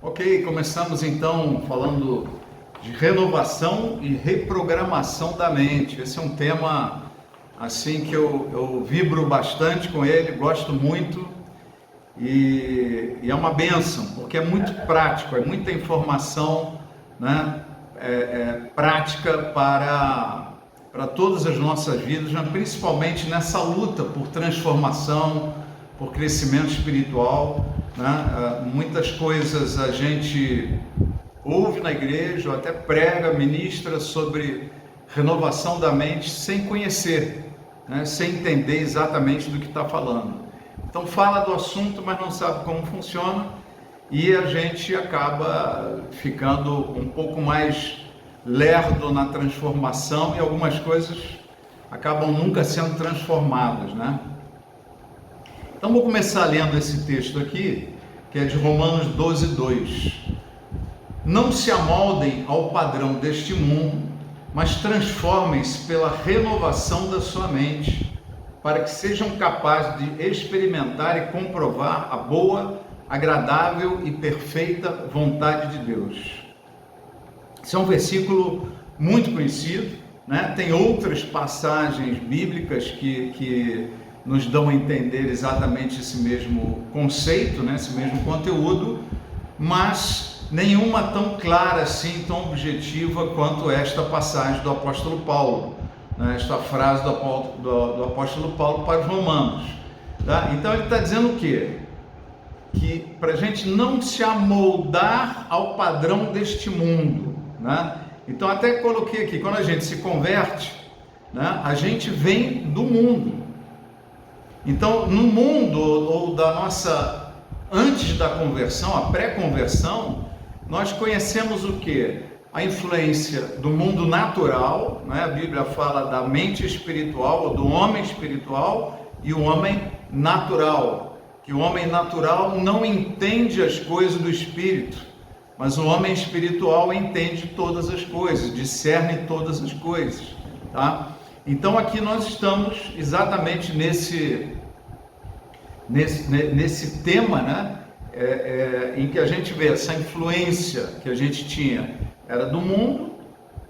Ok, começamos então falando de renovação e reprogramação da mente. Esse é um tema assim que eu vibro bastante com ele, gosto muito e é uma bênção, porque é muito prático, é muita informação, né? Prática para todas as nossas vidas, né? Principalmente nessa luta por transformação, por crescimento espiritual, né? Muitas coisas a gente ouve na igreja, ou até prega, ministra sobre renovação da mente sem conhecer, né? Sem entender exatamente do que está falando. Então fala do assunto, mas não sabe como funciona, e a gente acaba ficando um pouco mais lerdo na transformação, e algumas coisas acabam nunca sendo transformadas, né? Então vou começar lendo esse texto aqui, que é de Romanos 12:2. Não se amoldem ao padrão deste mundo, mas transformem-se pela renovação da sua mente, para que sejam capazes de experimentar e comprovar a boa, agradável e perfeita vontade de Deus. Esse é um versículo muito conhecido, né? Tem outras passagens bíblicas que nos dão a entender exatamente esse mesmo conceito, né? Esse mesmo conteúdo, mas nenhuma tão clara assim, tão objetiva quanto esta passagem do apóstolo Paulo, né? Esta frase do apóstolo Paulo para os romanos, tá? Então ele está dizendo o quê? Que para a gente não se amoldar ao padrão deste mundo, né? Então até coloquei aqui, quando a gente se converte, né, a gente vem do mundo. Então no mundo, ou da nossa, antes da conversão, a pré-conversão, nós conhecemos o que? A influência do mundo natural, né? A Bíblia fala da mente espiritual, ou do homem espiritual, e o homem natural, que o homem natural não entende as coisas do espírito, mas o homem espiritual entende todas as coisas, discerne todas as coisas, tá? Então aqui nós estamos exatamente nesse tema, né? Em que a gente vê essa influência que a gente tinha, era do mundo,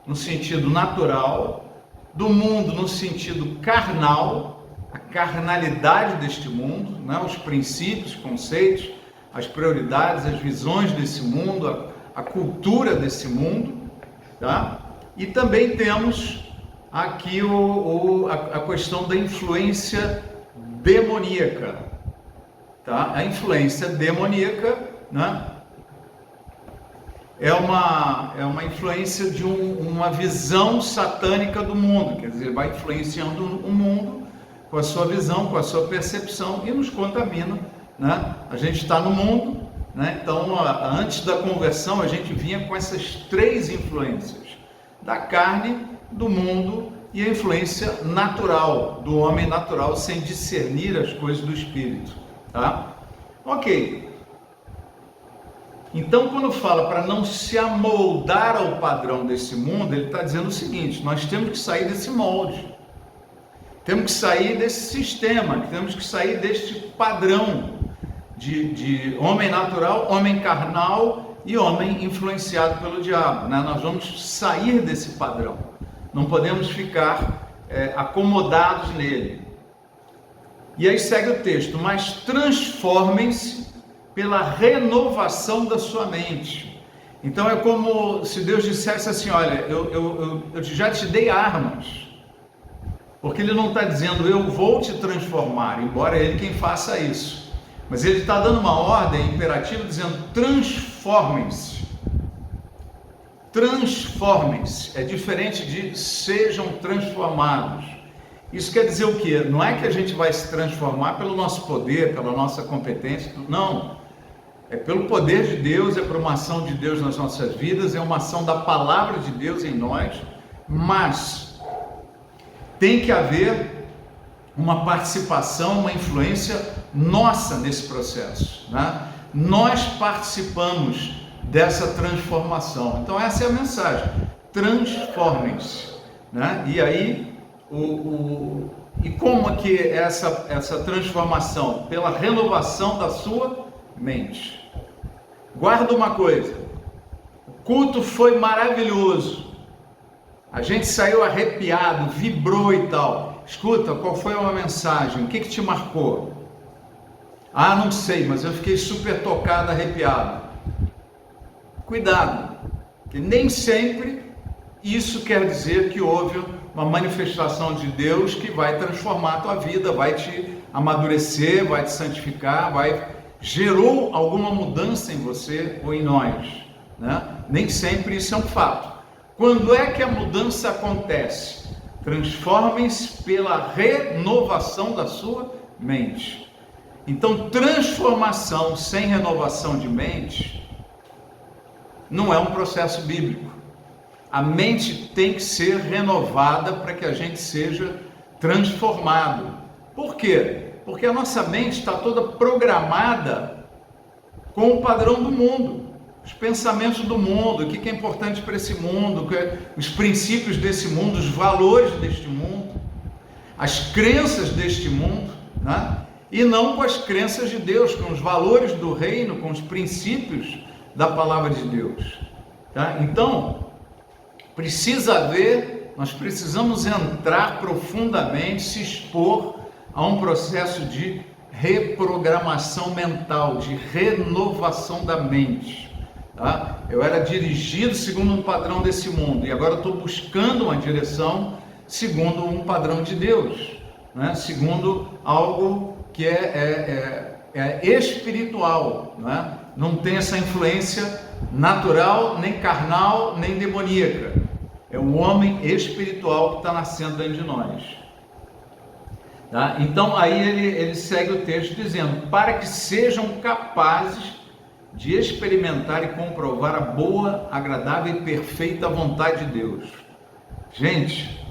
no sentido natural, do mundo no sentido carnal, a carnalidade deste mundo, né? Os princípios, conceitos, as prioridades, as visões desse mundo, a cultura desse mundo, tá? E também temos aqui a questão da influência demoníaca, tá? A influência demoníaca, né? É uma influência de uma visão satânica do mundo, quer dizer, vai influenciando o mundo com a sua visão, com a sua percepção, e nos contamina, né? A gente está no mundo, né? Então, antes da conversão, a gente vinha com essas três influências: da carne, do mundo e a influência natural, do homem natural, sem discernir as coisas do espírito, tá? Ok. Então, quando fala para não se amoldar ao padrão desse mundo, ele está dizendo o seguinte: nós temos que sair desse molde, temos que sair desse sistema, temos que sair deste padrão de homem natural, homem carnal e homem influenciado pelo diabo, né? Nós vamos sair desse padrão, não podemos ficar acomodados nele. E aí segue o texto: mas transformem-se pela renovação da sua mente. Então é como se Deus dissesse assim: olha, eu já te dei armas, porque Ele não está dizendo eu vou te transformar, embora Ele quem faça isso, mas Ele está dando uma ordem imperativa dizendo: transformem-se. Transformem-se é diferente de sejam transformados. Isso quer dizer o quê? Não é que a gente vai se transformar pelo nosso poder, pela nossa competência, não. É pelo poder de Deus, é por uma ação de Deus nas nossas vidas, é uma ação da palavra de Deus em nós, mas tem que haver uma participação, uma influência nossa nesse processo, né? Nós participamos dessa transformação. Então essa é a mensagem: transformem-se, né? E aí, e como é que essa transformação? Pela renovação da sua mente. guarda uma coisa, o culto foi maravilhoso, a gente saiu arrepiado, vibrou e tal. Escuta, qual foi a mensagem? O que te marcou? Ah, não sei, mas eu fiquei super tocado, arrepiado. Cuidado, que nem sempre isso quer dizer que houve uma manifestação de Deus que vai transformar a tua vida, vai te amadurecer, vai te santificar, gerou alguma mudança em você ou em nós, né? Nem sempre isso é um fato. Quando é que a mudança acontece? Transformem-se pela renovação da sua mente. Então, transformação sem renovação de mente não é um processo bíblico. A mente tem que ser renovada para que a gente seja transformado. Por quê? Porque a nossa mente está toda programada com o padrão do mundo, os pensamentos do mundo, o que é importante para esse mundo, os princípios desse mundo, os valores deste mundo, as crenças deste mundo, né? E não com as crenças de Deus, com os valores do reino, com os princípios da palavra de Deus. Tá? Então, nós precisamos entrar profundamente, se expor a um processo de reprogramação mental, de renovação da mente. Tá? Eu era dirigido segundo um padrão desse mundo e agora estou buscando uma direção segundo um padrão de Deus, né? Segundo algo que é espiritual, né? Não tem essa influência natural, nem carnal, nem demoníaca. É um homem espiritual que está nascendo dentro de nós. Tá? Então aí ele segue o texto dizendo, para que sejam capazes de experimentar e comprovar a boa, agradável e perfeita vontade de Deus. Gente,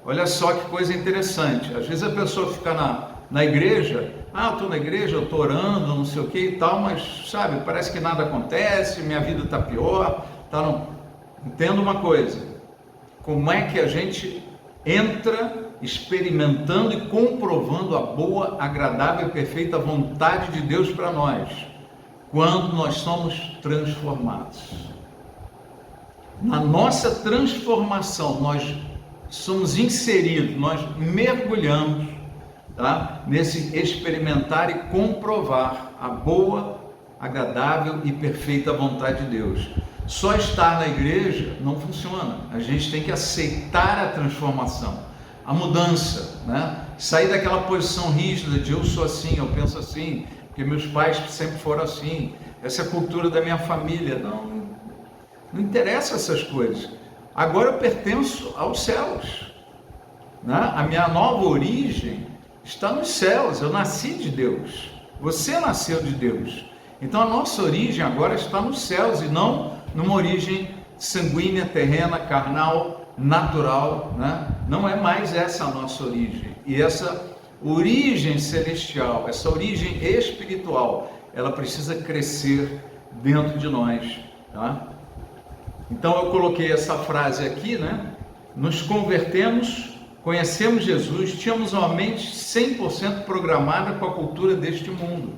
olha só que coisa interessante. Às vezes a pessoa fica na igreja, eu estou na igreja, eu estou orando, não sei o que e tal, mas sabe, parece que nada acontece, minha vida está pior, Entenda uma coisa, como é que a gente entra experimentando e comprovando a boa, agradável e perfeita vontade de Deus para nós? Quando nós somos transformados. Na nossa transformação, nós somos inseridos, nós mergulhamos, tá? Nesse experimentar e comprovar a boa, agradável e perfeita vontade de Deus. Só estar na igreja não funciona. A gente tem que aceitar a transformação, a mudança, né? Sair daquela posição rígida de eu sou assim, eu penso assim, porque meus pais sempre foram assim, essa é a cultura da minha família. Não interessa essas coisas. Agora eu pertenço aos céus, né? A minha nova origem está nos céus, eu nasci de Deus, você nasceu de Deus, então a nossa origem agora está nos céus e não numa origem sanguínea, terrena, carnal, natural, né? Não é mais essa a nossa origem, e essa origem celestial, essa origem espiritual, ela precisa crescer dentro de nós, tá? Então eu coloquei essa frase aqui, né? Nos convertemos, conhecemos Jesus, tínhamos uma mente 100% programada com a cultura deste mundo,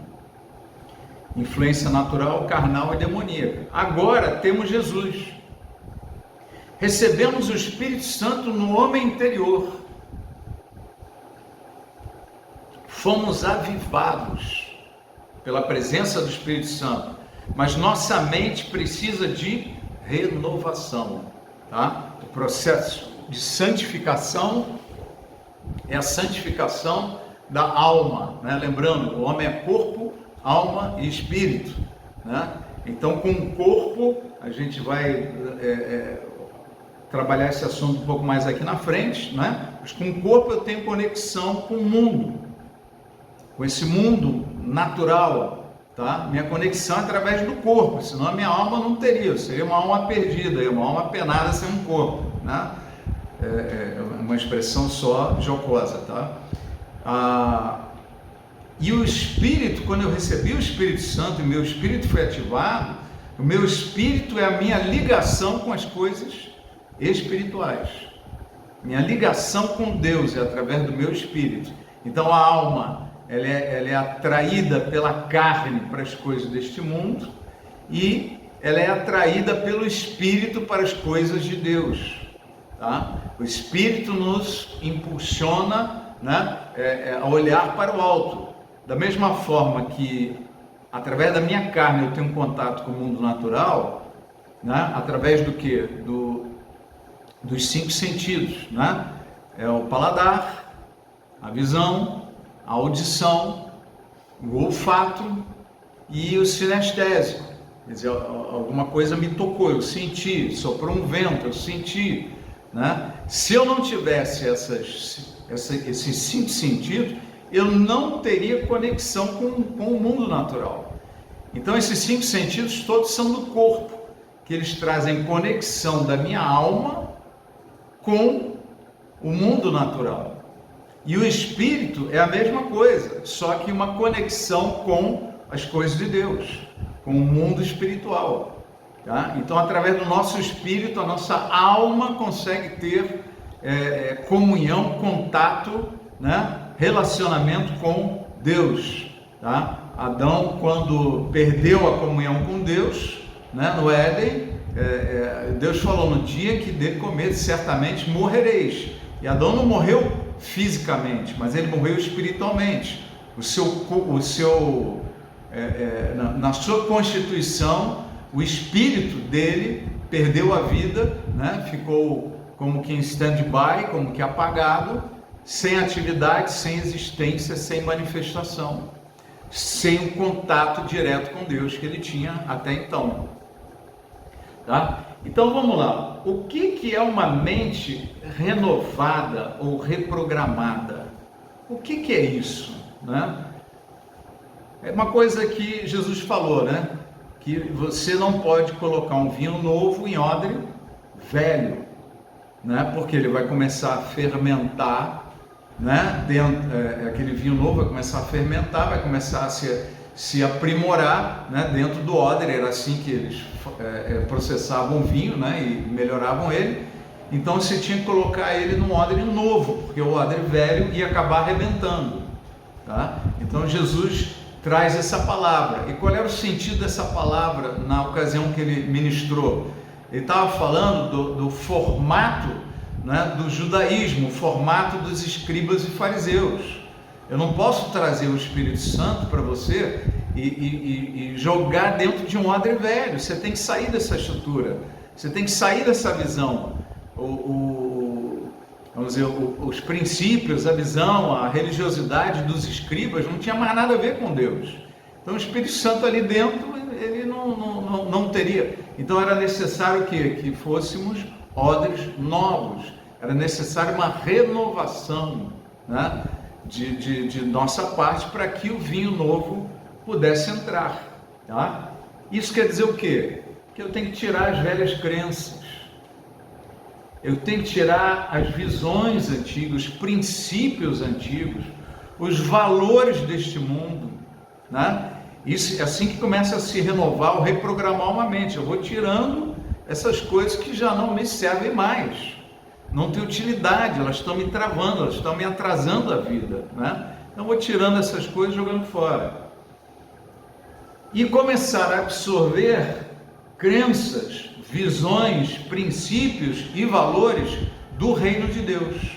influência natural, carnal e demoníaca. Agora temos Jesus, recebemos o Espírito Santo no homem interior, fomos avivados pela presença do Espírito Santo, mas nossa mente precisa de renovação, tá? O processo de santificação é a santificação da alma, né? Lembrando, o homem é corpo, alma e espírito, né? Então, com o corpo, a gente vai trabalhar esse assunto um pouco mais aqui na frente, né? Mas com o corpo eu tenho conexão com o mundo, com esse mundo natural, tá? Minha conexão é através do corpo, senão a minha alma não teria, seria uma alma perdida, uma alma penada sem um corpo, né? É uma expressão só jocosa, tá? E o Espírito, quando eu recebi o Espírito Santo e meu Espírito foi ativado, o meu Espírito é a minha ligação com as coisas espirituais, minha ligação com Deus é através do meu Espírito. Então a alma ela é atraída pela carne para as coisas deste mundo, e ela é atraída pelo Espírito para as coisas de Deus, tá? O Espírito nos impulsiona, né, a olhar para o alto. Da mesma forma que, através da minha carne, eu tenho contato com o mundo natural, né, através do quê? Dos 5 sentidos, né? É o paladar, a visão, a audição, o olfato e o sinestésico. Quer dizer, alguma coisa me tocou, eu senti, soprou um vento, eu senti, né? Se eu não tivesse esses 5 sentidos, eu não teria conexão com o mundo natural. Então esses 5 sentidos todos são do corpo, que eles trazem conexão da minha alma com o mundo natural. E o espírito é a mesma coisa, só que uma conexão com as coisas de Deus, com o mundo espiritual, tá? Então, através do nosso espírito, a nossa alma consegue ter comunhão, contato, né? Relacionamento com Deus, tá? Adão, quando perdeu a comunhão com Deus, né, no Éden, Deus falou: no dia que dele comer, certamente morrereis. E Adão não morreu fisicamente, mas ele morreu espiritualmente. Na sua constituição, o espírito dele perdeu a vida, né? Ficou como que em stand-by, como que apagado, sem atividade, sem existência, sem manifestação, sem o contato direto com Deus que ele tinha até então, tá? Então vamos lá, o que é uma mente renovada ou reprogramada? O que é isso, né? É uma coisa que Jesus falou, né? Que você não pode colocar um vinho novo em odre velho, né? Porque ele vai começar a fermentar, né? Aquele vinho novo vai começar a fermentar, vai começar a se aprimorar, né? Dentro do odre. Era assim que eles processavam o vinho, né? E melhoravam ele. Então você tinha que colocar ele num odre novo, porque o odre velho ia acabar arrebentando, tá? Então Jesus traz essa palavra. E qual era o sentido dessa palavra na ocasião que ele ministrou? Ele estava falando do formato, né, do judaísmo, o formato dos escribas e fariseus. Eu não posso trazer o Espírito Santo para você e jogar dentro de um odre velho. Você tem que sair dessa estrutura, você tem que sair dessa visão. Vamos dizer, os princípios, a visão, a religiosidade dos escribas não tinha mais nada a ver com Deus. Então o Espírito Santo ali dentro, ele não teria. Então era necessário que fôssemos odres novos, era necessário uma renovação, né, de nossa parte, para que o vinho novo pudesse entrar, tá? Isso quer dizer o quê? Que eu tenho que tirar as velhas crenças, eu tenho que tirar as visões antigas, os princípios antigos, os valores deste mundo, né? Isso é assim que começa a se renovar ou reprogramar uma mente. Eu vou tirando essas coisas que já não me servem mais, não tem utilidade, elas estão me travando, elas estão me atrasando a vida, né? Então eu vou tirando essas coisas, jogando fora, e começar a absorver crenças, visões, princípios e valores do reino de Deus.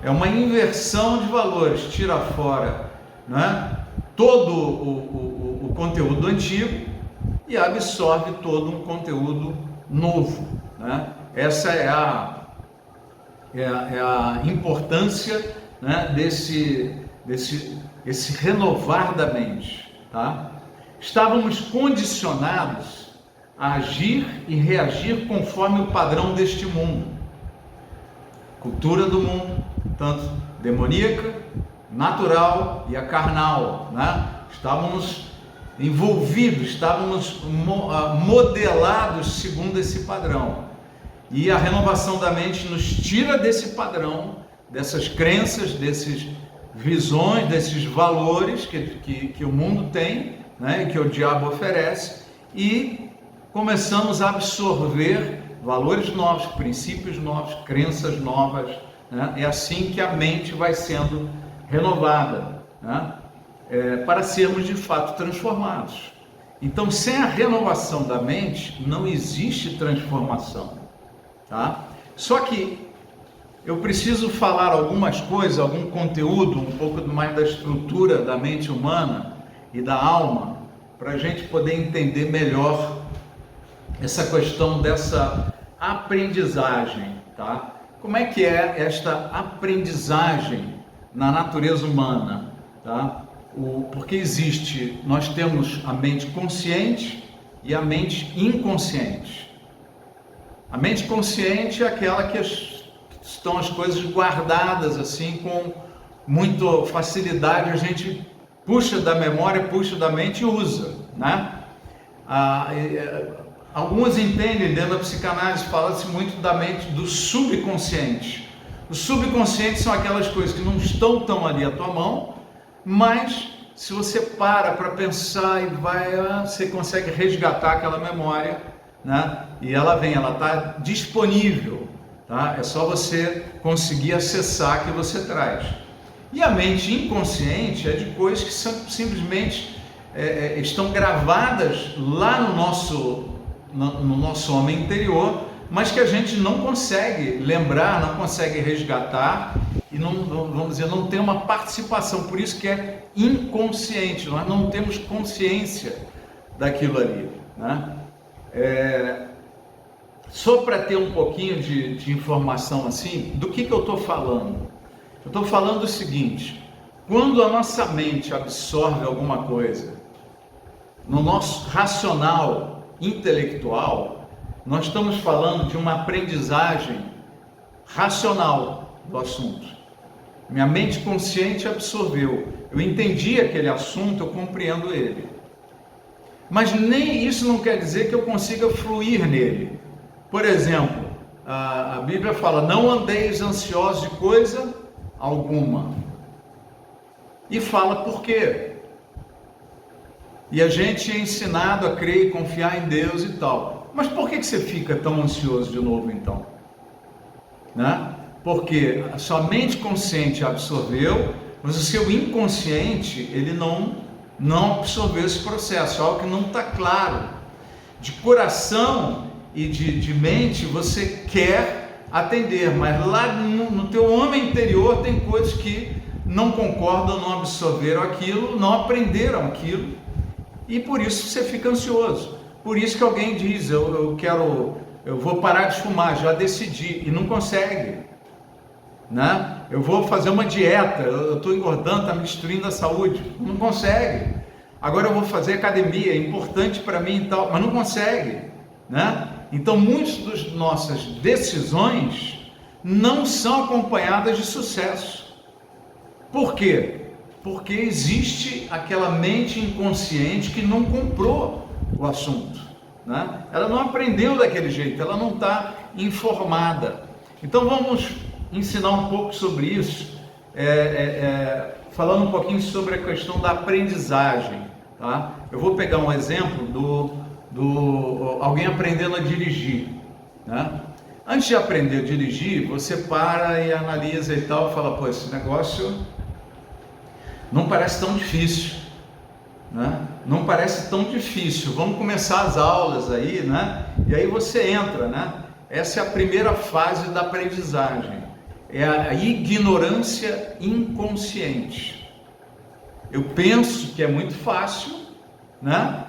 É uma inversão de valores, tira fora, né, todo o conteúdo antigo e absorve todo um conteúdo novo, né? Essa é a importância, né, desse renovar da mente, tá? Estávamos condicionados a agir e reagir conforme o padrão deste mundo, cultura do mundo, tanto demoníaca, natural e a carnal, né? Estávamos envolvidos, estávamos modelados segundo esse padrão. E a renovação da mente nos tira desse padrão, dessas crenças, dessas visões, desses valores que o mundo tem, né, e que o diabo oferece, e começamos a absorver valores novos, princípios novos, crenças novas, né? É assim que a mente vai sendo renovada, né? Para sermos de fato transformados. Então, sem a renovação da mente, não existe transformação, tá? Só que eu preciso falar algumas coisas, algum conteúdo, um pouco mais da estrutura da mente humana e da alma, para a gente poder entender melhor essa questão dessa aprendizagem, tá? Como é que é esta aprendizagem na natureza humana, tá? Porque nós temos a mente consciente e a mente inconsciente. A mente consciente é aquela que estão as coisas guardadas assim com muita facilidade, a gente puxa da memória, puxa da mente e usa, né? Alguns entendem, dentro da psicanálise fala-se muito da mente do subconsciente. Os subconscientes são aquelas coisas que não estão tão ali à tua mão, mas se você para pensar e você consegue resgatar aquela memória, né? E ela está disponível, tá? É só você conseguir acessar que você traz. E a mente inconsciente é de coisas que simplesmente estão gravadas lá no nosso homem interior, mas que a gente não consegue lembrar, não consegue resgatar e não, vamos dizer, não tem uma participação, por isso que é inconsciente, nós não temos consciência daquilo ali, né? Só para ter um pouquinho de informação assim, do que eu estou falando? Eu estou falando o seguinte: quando a nossa mente absorve alguma coisa no nosso racional intelectual, nós estamos falando de uma aprendizagem racional do assunto. Minha mente consciente absorveu, eu entendi aquele assunto, eu compreendo ele. Mas nem isso não quer dizer que eu consiga fluir nele. Por exemplo, a Bíblia fala: não andeis ansiosos de coisa alguma. E fala por quê? E a gente é ensinado a crer e confiar em Deus e tal. Mas por que você fica tão ansioso de novo então? Né? Porque a sua mente consciente absorveu, mas o seu inconsciente, ele não absorveu esse processo, algo que não está claro. De coração e de mente você quer atender, mas lá no teu homem interior tem coisas que não concordam, não absorveram aquilo, não aprenderam aquilo, e por isso você fica ansioso. Por isso que alguém diz: eu vou parar de fumar, já decidi, e não consegue, né? Eu vou fazer uma dieta, eu estou engordando, está me destruindo a saúde, não consegue. Agora eu vou fazer academia, é importante para mim e tal, mas não consegue, né? Então muitas das nossas decisões não são acompanhadas de sucesso. Por quê? Porque existe aquela mente inconsciente que não comprou o assunto, né? Ela não aprendeu daquele jeito, ela não está informada. Então vamos ensinar um pouco sobre isso, falando um pouquinho sobre a questão da aprendizagem, tá? Eu vou pegar um exemplo do alguém aprendendo a dirigir, né? Antes de aprender a dirigir, você para e analisa e tal, fala: pô, esse negócio não parece tão difícil, né? Não parece tão difícil, vamos começar as aulas aí, né? E aí você entra, né? Essa é a primeira fase da aprendizagem, é a ignorância inconsciente. Eu penso que é muito fácil, né?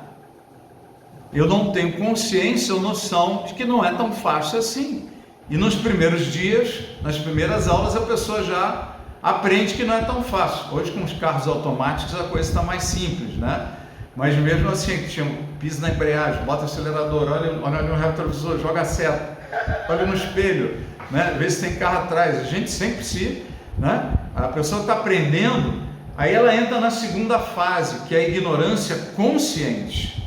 Eu não tenho consciência ou noção de que não é tão fácil assim. E nos primeiros dias, nas primeiras aulas, a pessoa já aprende que não é tão fácil. Hoje, com os carros automáticos, a coisa está mais simples, né? Mas mesmo assim, pisa na embreagem, bota o acelerador, olha no retrovisor, joga a seta, olha no espelho, né? Vê se tem carro atrás. A gente sempre né? A pessoa está aprendendo, aí ela entra na segunda fase, que é a ignorância consciente.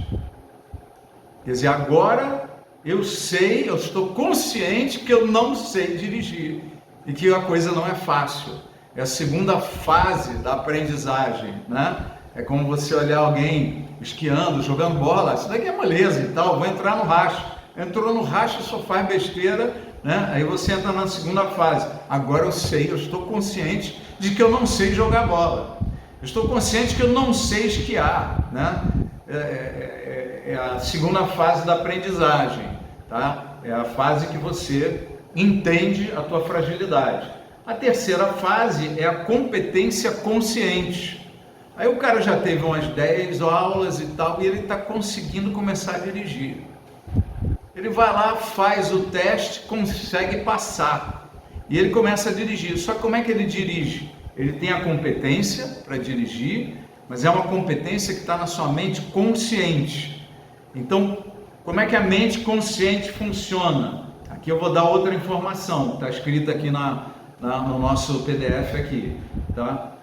Quer dizer, agora eu estou consciente que eu não sei dirigir e que a coisa não é fácil. É a segunda fase da aprendizagem, né? É como você olhar alguém esquiando, jogando bola, isso daqui é moleza e tal, vou entrar no racho. Entrou no racho, só faz besteira, né? Aí você entra na segunda fase. Agora eu estou consciente de que eu não sei jogar bola. Eu estou consciente que eu não sei esquiar, né? é a segunda fase da aprendizagem, tá? É a fase que você entende a tua fragilidade. A terceira fase é a competência consciente. Aí o cara já teve umas 10 aulas e tal, e ele está conseguindo começar a dirigir. Ele vai lá, faz o teste, consegue passar. E ele começa a dirigir. Só que como é que ele dirige? Ele tem a competência para dirigir, mas é uma competência que está na sua mente consciente. Então, como é que a mente consciente funciona? Aqui eu vou dar outra informação, está escrita aqui no nosso PDF aqui, tá?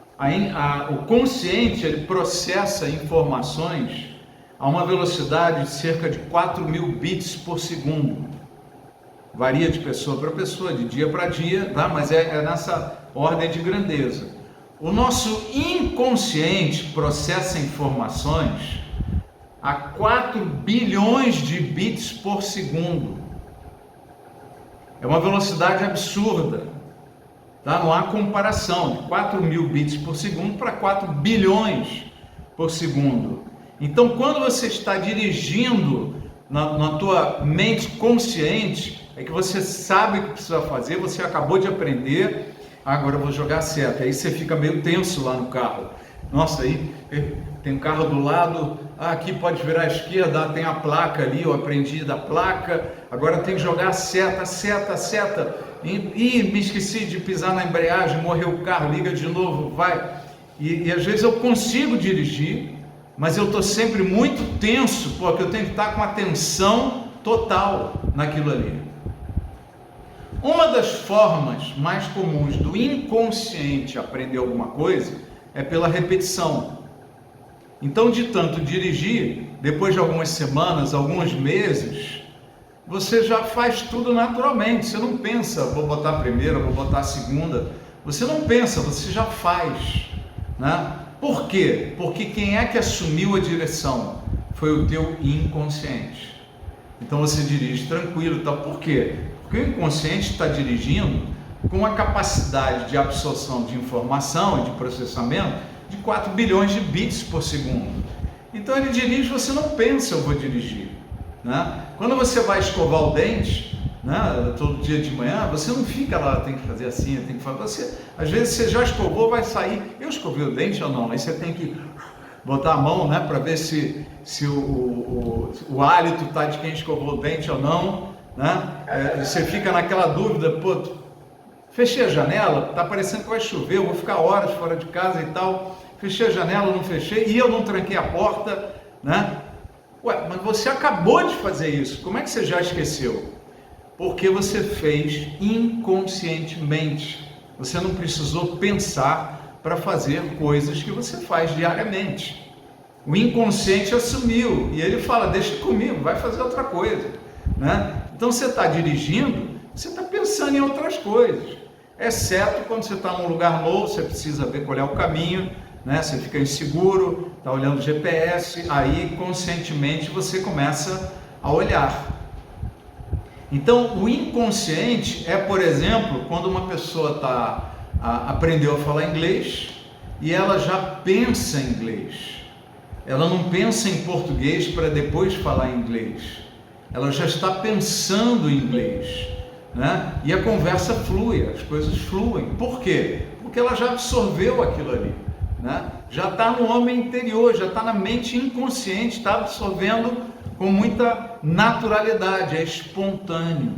O consciente, ele processa informações a uma velocidade de cerca de 4.000 bits por segundo. Varia de pessoa para pessoa, de dia para dia, tá? Mas é nessa ordem de grandeza. O nosso inconsciente processa informações a 4 bilhões de bits por segundo. É uma velocidade absurda. Tá? Não há comparação de 4.000 bits por segundo para 4 bilhões por segundo. Então, quando você está dirigindo na tua mente consciente, é que você sabe o que precisa fazer, você acabou de aprender, agora eu vou jogar seta. Aí você fica meio tenso lá no carro. Nossa, aí tem um carro do lado, aqui pode virar à esquerda, tem a placa ali, eu aprendi da placa, agora tem que jogar seta. Ih, me esqueci de pisar na embreagem, morreu o carro, liga de novo, vai. E às vezes eu consigo dirigir, mas eu estou sempre muito tenso, porque eu tenho que estar com atenção total naquilo ali. Uma das formas mais comuns do inconsciente aprender alguma coisa é pela repetição. Então, de tanto dirigir, depois de algumas semanas, alguns meses, você já faz tudo naturalmente. Você não pensa, vou botar a primeira, vou botar a segunda. Você não pensa, você já faz, né? Por quê? Porque quem é que assumiu a direção? Foi o teu inconsciente. Então você dirige tranquilo, tá? Por quê? Porque o inconsciente está dirigindo com uma capacidade de absorção de informação e de processamento de 4 bilhões de bits por segundo. Então ele dirige, você não pensa, eu vou dirigir, né? Quando você vai escovar o dente, né, todo dia de manhã, você não fica lá, tem que fazer assim, tem que fazer. Você, às vezes você já escovou, vai sair. Eu escovei o dente ou não? Aí você tem que botar a mão, né, para ver se o hálito está de quem escovou o dente ou não, né? Você fica naquela dúvida, pô, fechei a janela, tá parecendo que vai chover, eu vou ficar horas fora de casa e tal. Fechei a janela, não fechei, e eu não tranquei a porta, né? Ué, mas você acabou de fazer isso, como é que você já esqueceu? Porque você fez inconscientemente. Você não precisou pensar para fazer coisas que você faz diariamente. O inconsciente assumiu e ele fala, deixa comigo, vai fazer outra coisa, né? Então você está dirigindo, você está pensando em outras coisas, exceto quando você está num lugar novo, você precisa ver qual é o caminho, né? Você fica inseguro, está olhando o GPS, aí conscientemente você começa a olhar. Então, o inconsciente é, por exemplo, quando uma pessoa aprendeu a falar inglês e ela já pensa em inglês. Ela não pensa em português para depois falar inglês. Ela já está pensando em inglês, né? E a conversa flui, as coisas fluem. Por quê? Porque ela já absorveu aquilo ali, né? Já está no homem interior, já está na mente inconsciente, está absorvendo com muita naturalidade, é espontâneo,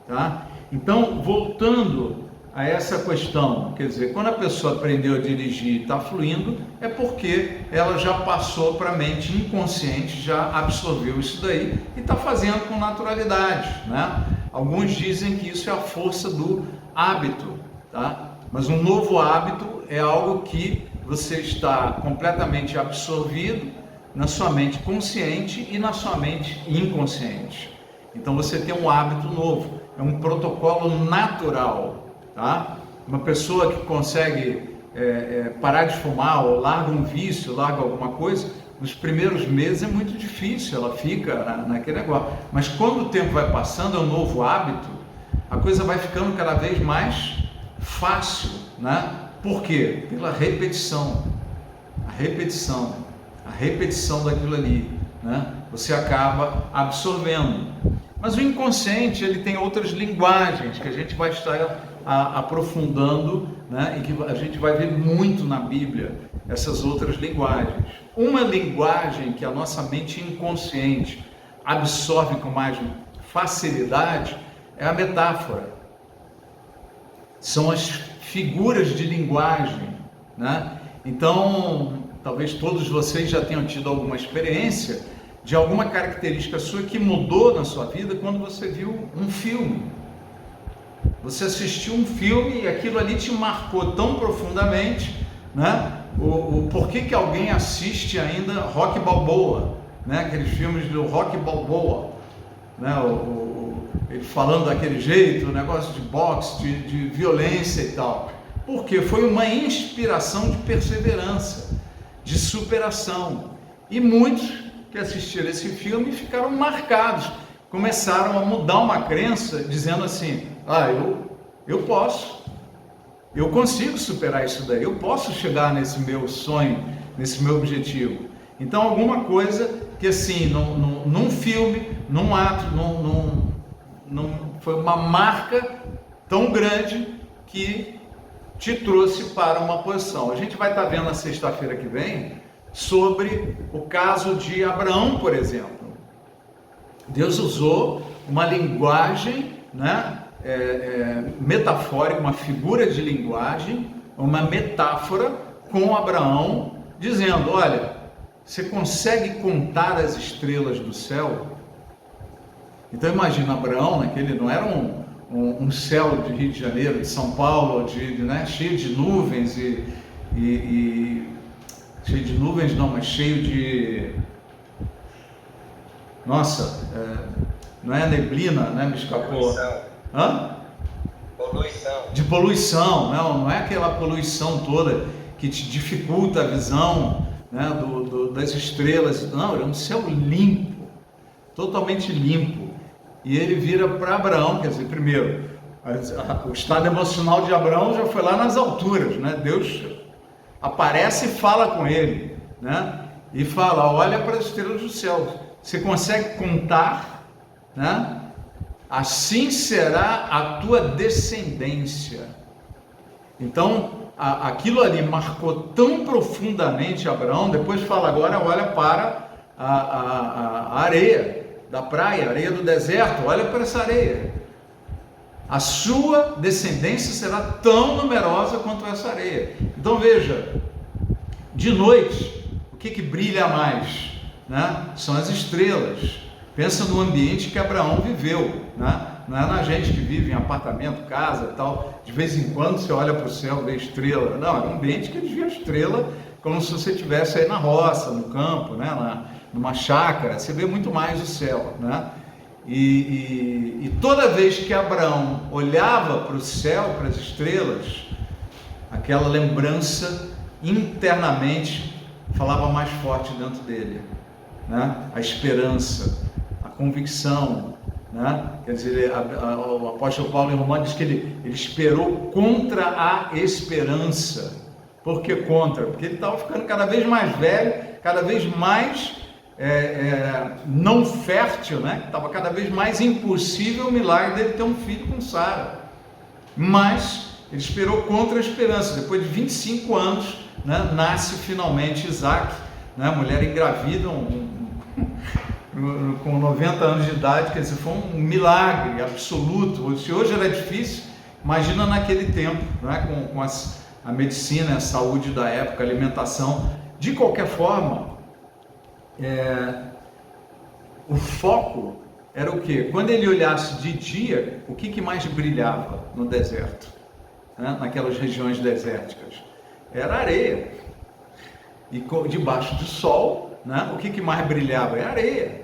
tá? Então, voltando a essa questão, quer dizer, quando a pessoa aprendeu a dirigir e está fluindo, é porque ela já passou para a mente inconsciente, já absorveu isso daí e está fazendo com naturalidade, né? Alguns dizem que isso é a força do hábito, tá? Mas um novo hábito é algo que você está completamente absorvido na sua mente consciente e na sua mente inconsciente. Então você tem um hábito novo, é um protocolo natural, tá? Uma pessoa que consegue parar de fumar ou larga um vício, larga alguma coisa, nos primeiros meses é muito difícil, ela fica naquele negócio. Mas quando o tempo vai passando, é um novo hábito, a coisa vai ficando cada vez mais fácil, né? Por quê? Pela repetição. A repetição. a repetição daquilo ali, né? Você acaba absorvendo. Mas o inconsciente, ele tem outras linguagens que a gente vai estar aprofundando, né? E que a gente vai ver muito na Bíblia, essas outras linguagens. Uma linguagem que a nossa mente inconsciente absorve com mais facilidade é a metáfora. São as figuras de linguagem, né? Então, talvez todos vocês já tenham tido alguma experiência de alguma característica sua que mudou na sua vida quando você viu um filme. Você assistiu um filme e aquilo ali te marcou tão profundamente, né? O porquê que alguém assiste ainda Rocky Balboa, né? Aqueles filmes do Rocky Balboa, né? Ele falando daquele jeito, o negócio de boxe, de violência e tal. Porque foi uma inspiração de perseverança, de superação. E muitos que assistiram esse filme ficaram marcados, começaram a mudar uma crença, dizendo assim: eu posso, eu consigo superar isso daí, eu posso chegar nesse meu sonho, nesse meu objetivo. Então, alguma coisa que assim, num filme, num ato, foi uma marca tão grande que te trouxe para uma posição. A gente vai estar vendo na sexta-feira que vem sobre o caso de Abraão, por exemplo. Deus usou uma linguagem, né, metafórica, uma figura de linguagem, uma metáfora com Abraão, dizendo: olha, você consegue contar as estrelas do céu? Então imagina Abraão, naquele, não era um céu de Rio de Janeiro, de São Paulo, né, cheio de nuvens cheio de nuvens não, mas cheio de... Nossa, não é neblina, né? Me escapou. Poluição. Hã? Poluição. De poluição, não é aquela poluição toda que te dificulta a visão, né, das estrelas. Não, era um céu limpo, totalmente limpo. E ele vira para Abraão, quer dizer, primeiro, o estado emocional de Abraão já foi lá nas alturas, né? Deus aparece e fala com ele, né? E fala: olha para as estrelas do céu, você consegue contar, né? Assim será a tua descendência. Então, aquilo ali marcou tão profundamente Abraão. Depois fala: agora olha para a areia da praia, areia do deserto, olha para essa areia. A sua descendência será tão numerosa quanto essa areia. Então veja, de noite, o que brilha mais, né? São as estrelas. Pensa no ambiente que Abraão viveu, né? Não é na gente que vive em apartamento, casa e tal. De vez em quando você olha para o céu, vê estrela. Não, era um ambiente que eles viam estrela como se você estivesse aí na roça, no campo, né? Numa chácara. Você vê muito mais o céu, né? E toda vez que Abraão olhava para o céu, para as estrelas, aquela lembrança internamente falava mais forte dentro dele, né? A esperança, a convicção, né? Quer dizer, o apóstolo Paulo em Romanos diz que ele esperou contra a esperança. Por que contra? Porque ele estava ficando cada vez mais velho, cada vez mais não fértil, né? Estava cada vez mais impossível o milagre dele ter um filho com Sara. Mas ele esperou contra a esperança. Depois de 25 anos, né, nasce finalmente Isaac, né? A mulher engravida com 90 anos de idade. Quer dizer, foi um milagre absoluto. Se hoje era difícil, imagina naquele tempo, né? Com a medicina, a saúde da época, a alimentação. De qualquer forma, o foco era o quê? Quando ele olhasse de dia, o que mais brilhava no deserto, né? Naquelas regiões desérticas? Era areia. E debaixo do sol, né? O que mais brilhava? É areia.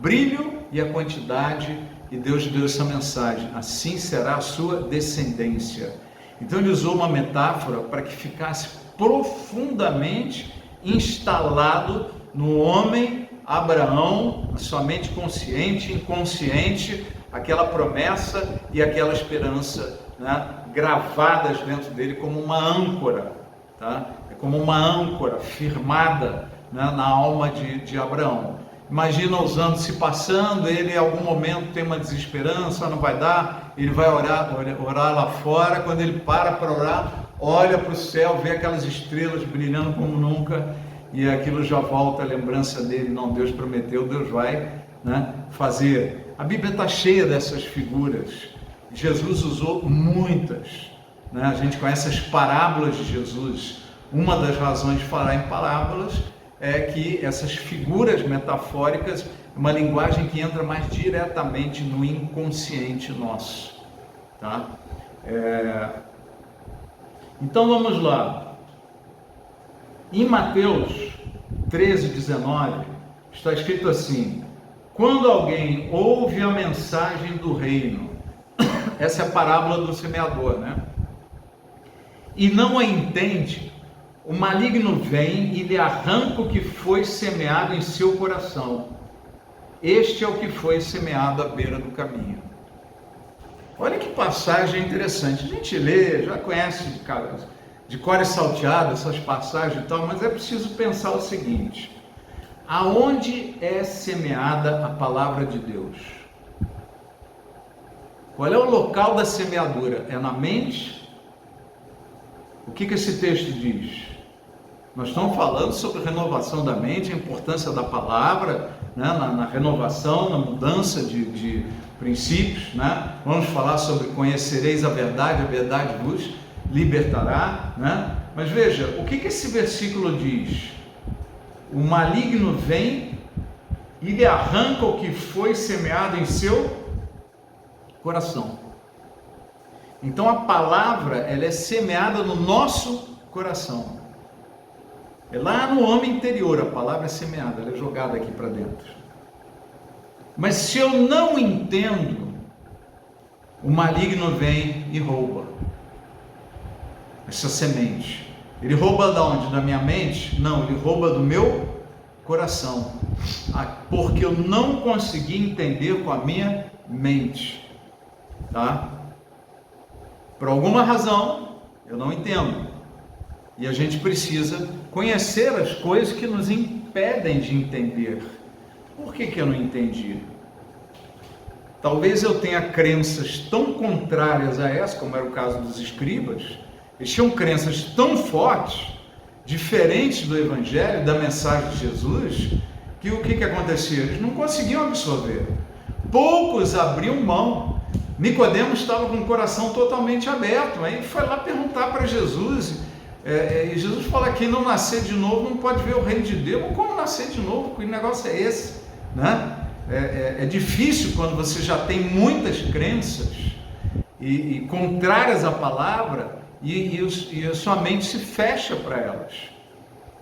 Brilho e a quantidade. E Deus deu essa mensagem: assim será a sua descendência. Então ele usou uma metáfora para que ficasse profundamente instalado no homem Abraão, na sua mente consciente, inconsciente, aquela promessa e aquela esperança, né, gravadas dentro dele como uma âncora, tá? É como uma âncora firmada né, na alma de Abraão. Imagina os anos se passando, ele em algum momento tem uma desesperança, não vai dar, ele vai orar lá fora, quando ele para orar, olha para o céu, vê aquelas estrelas brilhando como nunca, e aquilo já volta a lembrança dele, não, Deus prometeu, Deus vai, né, fazer. A Bíblia está cheia dessas figuras, Jesus usou muitas, né? A gente conhece as parábolas de Jesus. Uma das razões de falar em parábolas é que essas figuras metafóricas é uma linguagem que entra mais diretamente no inconsciente nosso, tá? Então vamos lá. Em Mateus 13:19 está escrito assim: quando alguém ouve a mensagem do reino, essa é a parábola do semeador, né? E não a entende, o maligno vem e lhe arranca o que foi semeado em seu coração. Este é o que foi semeado à beira do caminho. Olha que passagem interessante. A gente lê, já conhece de cor e salteado essas passagens e tal, mas é preciso pensar o seguinte: aonde é semeada a palavra de Deus? Qual é o local da semeadura? É na mente? O que esse texto diz? Nós estamos falando sobre renovação da mente, a importância da palavra, né, na renovação, na mudança de princípios, né? Vamos falar sobre conhecereis a verdade vos libertará, né? Mas veja, o que esse versículo diz? O maligno vem e lhe arranca o que foi semeado em seu coração. Então a palavra, ela é semeada no nosso coração. É lá no homem interior, a palavra é semeada, ela é jogada aqui para dentro. Mas se eu não entendo, o maligno vem e rouba essa semente. Ele rouba de onde? Da minha mente? Não, ele rouba do meu coração. Porque eu não consegui entender com a minha mente. Tá? Por alguma razão, eu não entendo. E a gente precisa conhecer as coisas que nos impedem de entender. Por que eu não entendi? Talvez eu tenha crenças tão contrárias a essa, como era o caso dos escribas. Eles tinham crenças tão fortes, diferentes do Evangelho, da mensagem de Jesus, que o que acontecia? Eles não conseguiam absorver. Poucos abriam mão. Nicodemos estava com o coração totalmente aberto. Aí foi lá perguntar para Jesus. E Jesus fala que quem não nascer de novo não pode ver o reino de Deus. Mas como nascer de novo? Que negócio é esse? Né? É difícil quando você já tem muitas crenças e contrárias à palavra e a sua mente se fecha para elas.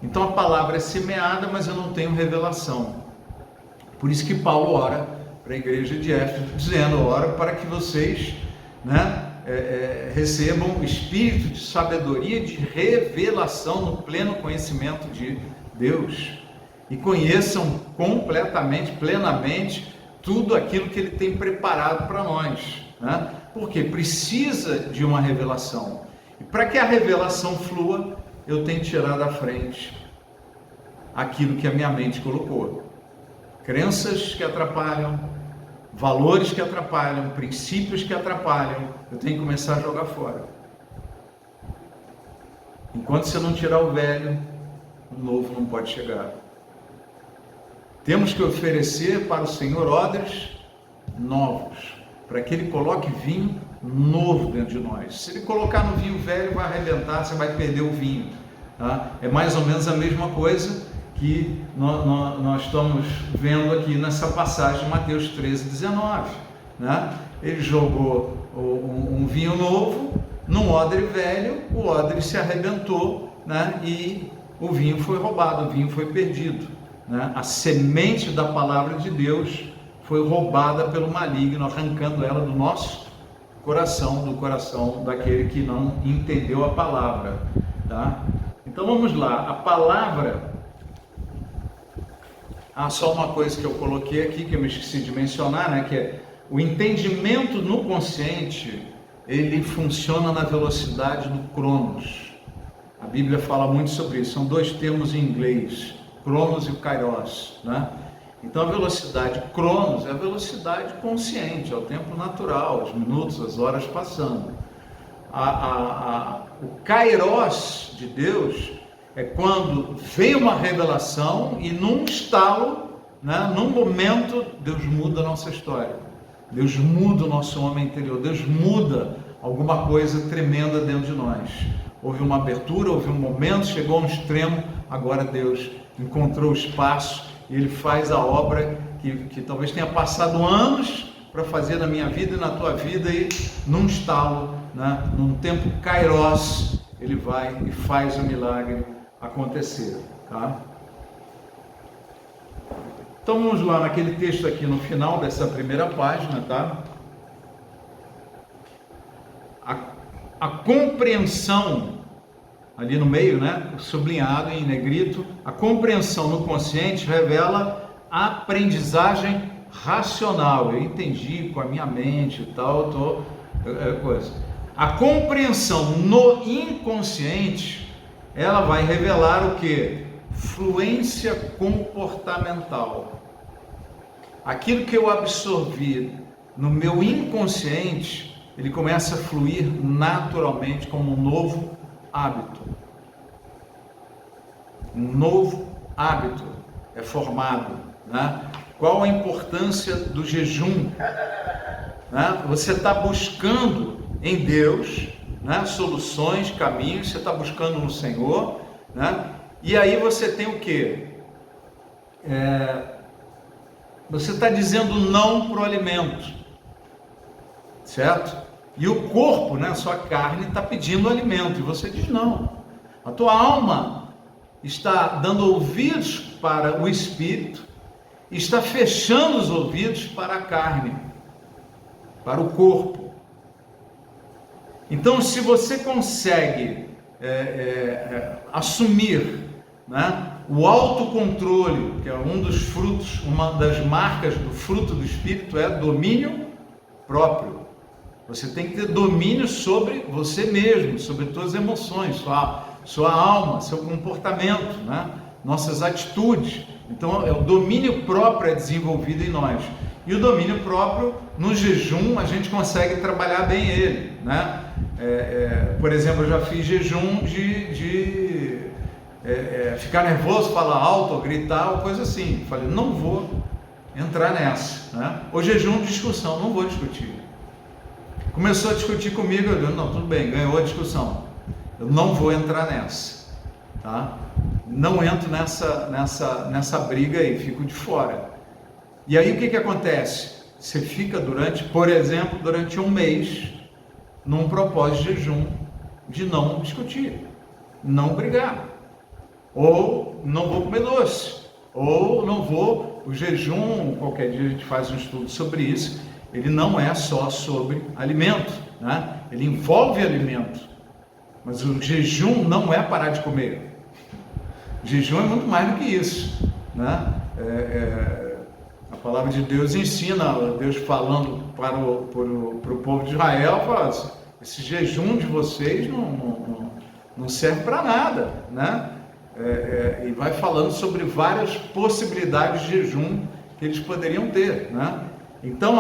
Então a palavra é semeada, mas eu não tenho revelação. Por isso que Paulo ora para a igreja de Éfeso, dizendo: ora para que vocês, né, recebam o espírito de sabedoria, de revelação no pleno conhecimento de Deus e conheçam completamente, plenamente tudo aquilo que Ele tem preparado para nós, né? Porque precisa de uma revelação, e para que a revelação flua, eu tenho que tirar da frente aquilo que a minha mente colocou, crenças que atrapalham, valores que atrapalham, princípios que atrapalham. Eu tenho que começar a jogar fora. Enquanto você não tirar o velho, o novo não pode chegar. Temos que oferecer para o Senhor odres novos, para que Ele coloque vinho novo dentro de nós. Se Ele colocar no vinho velho, vai arrebentar, você vai perder o vinho, tá? É mais ou menos a mesma coisa que nós estamos vendo aqui nessa passagem de Mateus 13:19, né? Ele jogou um vinho novo num odre velho, o odre se arrebentou, né? E o vinho foi roubado, o vinho foi perdido, né? A semente da palavra de Deus foi roubada pelo maligno, arrancando ela do nosso coração, do coração daquele que não entendeu a palavra, tá? Então vamos lá, a palavra... só uma coisa que eu coloquei aqui, que eu me esqueci de mencionar, né? Que é o entendimento no consciente, ele funciona na velocidade do Cronos. A Bíblia fala muito sobre isso, são dois termos em inglês, Cronos e o Kairos, né? Então a velocidade Cronos é a velocidade consciente, é o tempo natural, os minutos, as horas passando. O Kairos de Deus é quando vem uma revelação e num estalo, né, num momento, Deus muda a nossa história. Deus muda o nosso homem interior, Deus muda alguma coisa tremenda dentro de nós. Houve uma abertura, houve um momento, chegou a um extremo, agora Deus encontrou o espaço e Ele faz a obra que talvez tenha passado anos para fazer na minha vida e na tua vida, e num estalo, né, num tempo Kairos, Ele vai e faz o milagre acontecer, tá? Então vamos lá naquele texto aqui no final dessa primeira página, tá? A compreensão, ali no meio, né, sublinhado em negrito, a compreensão no consciente revela a aprendizagem racional. Eu entendi com a minha mente e tal, coisa. A compreensão no inconsciente, ela vai revelar o quê? Fluência comportamental. Aquilo que eu absorvi no meu inconsciente, ele começa a fluir naturalmente como um novo hábito. Um novo hábito é formado, né? Qual a importância do jejum? Né? Você está buscando em Deus, né, soluções, caminhos, você está buscando no Senhor, né? E aí você tem o quê? Você está dizendo não para o alimento, certo? E o corpo, né, a sua carne, está pedindo alimento, e você diz não. A tua alma está dando ouvidos para o espírito, e está fechando os ouvidos para a carne, para o corpo. Então, se você consegue assumir, né, o autocontrole, que é um dos frutos, uma das marcas do fruto do Espírito é domínio próprio. Você tem que ter domínio sobre você mesmo, sobre as suas emoções, sua alma, seu comportamento, né, nossas atitudes. Então, o domínio próprio é desenvolvido em nós. E o domínio próprio, no jejum, a gente consegue trabalhar bem ele, né? Por exemplo, eu já fiz jejum de ficar nervoso, falar alto, gritar, ou coisa assim. Falei, não vou entrar nessa, né? Ou jejum de discussão, não vou discutir. Começou a discutir comigo, eu digo, não, tudo bem, ganhou a discussão. Eu não vou entrar nessa, tá? Não entro nessa briga aí, fico de fora. E aí o que acontece? Você fica por exemplo, durante um mês, num propósito de jejum, de não discutir, não brigar, ou não vou comer doce, ou não vou, o jejum, qualquer dia a gente faz um estudo sobre isso, ele não é só sobre alimento, né? Ele envolve alimento, mas o jejum não é parar de comer, o jejum é muito mais do que isso, né? A palavra de Deus ensina, Deus falando para o povo de Israel, fala assim, esse jejum de vocês não serve para nada, né? E vai falando sobre várias possibilidades de jejum que eles poderiam ter, né? Então,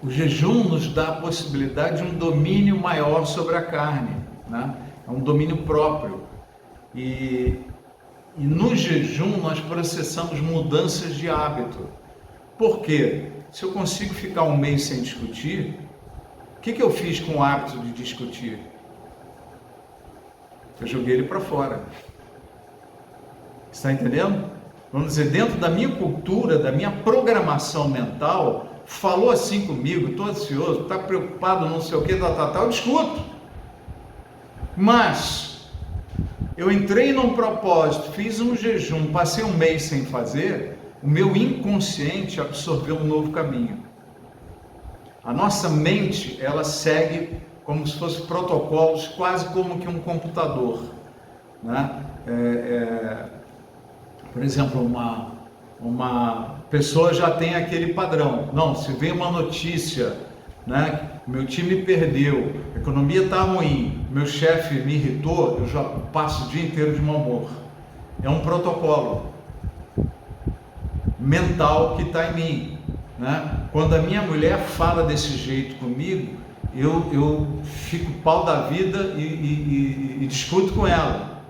o jejum nos dá a possibilidade de um domínio maior sobre a carne, né? É um domínio próprio. E no jejum nós processamos mudanças de hábito. Por quê? Se eu consigo ficar um mês sem discutir, o que eu fiz com o hábito de discutir? Eu joguei ele para fora. Está entendendo? Vamos dizer, dentro da minha cultura, da minha programação mental, falou assim comigo, estou ansioso, está preocupado, não sei o que, eu discuto. Mas eu entrei num propósito, fiz um jejum, passei um mês sem fazer, o meu inconsciente absorveu um novo caminho. A nossa mente, ela segue como se fosse protocolos, quase como que um computador, né? Por exemplo, uma pessoa já tem aquele padrão. Não, se vem uma notícia, né? Meu time perdeu, a economia está ruim, meu chefe me irritou, eu já passo o dia inteiro de mau humor. é um protocolo mental que está em mim, né? Quando a minha mulher fala desse jeito comigo, eu fico pau da vida e discuto com ela,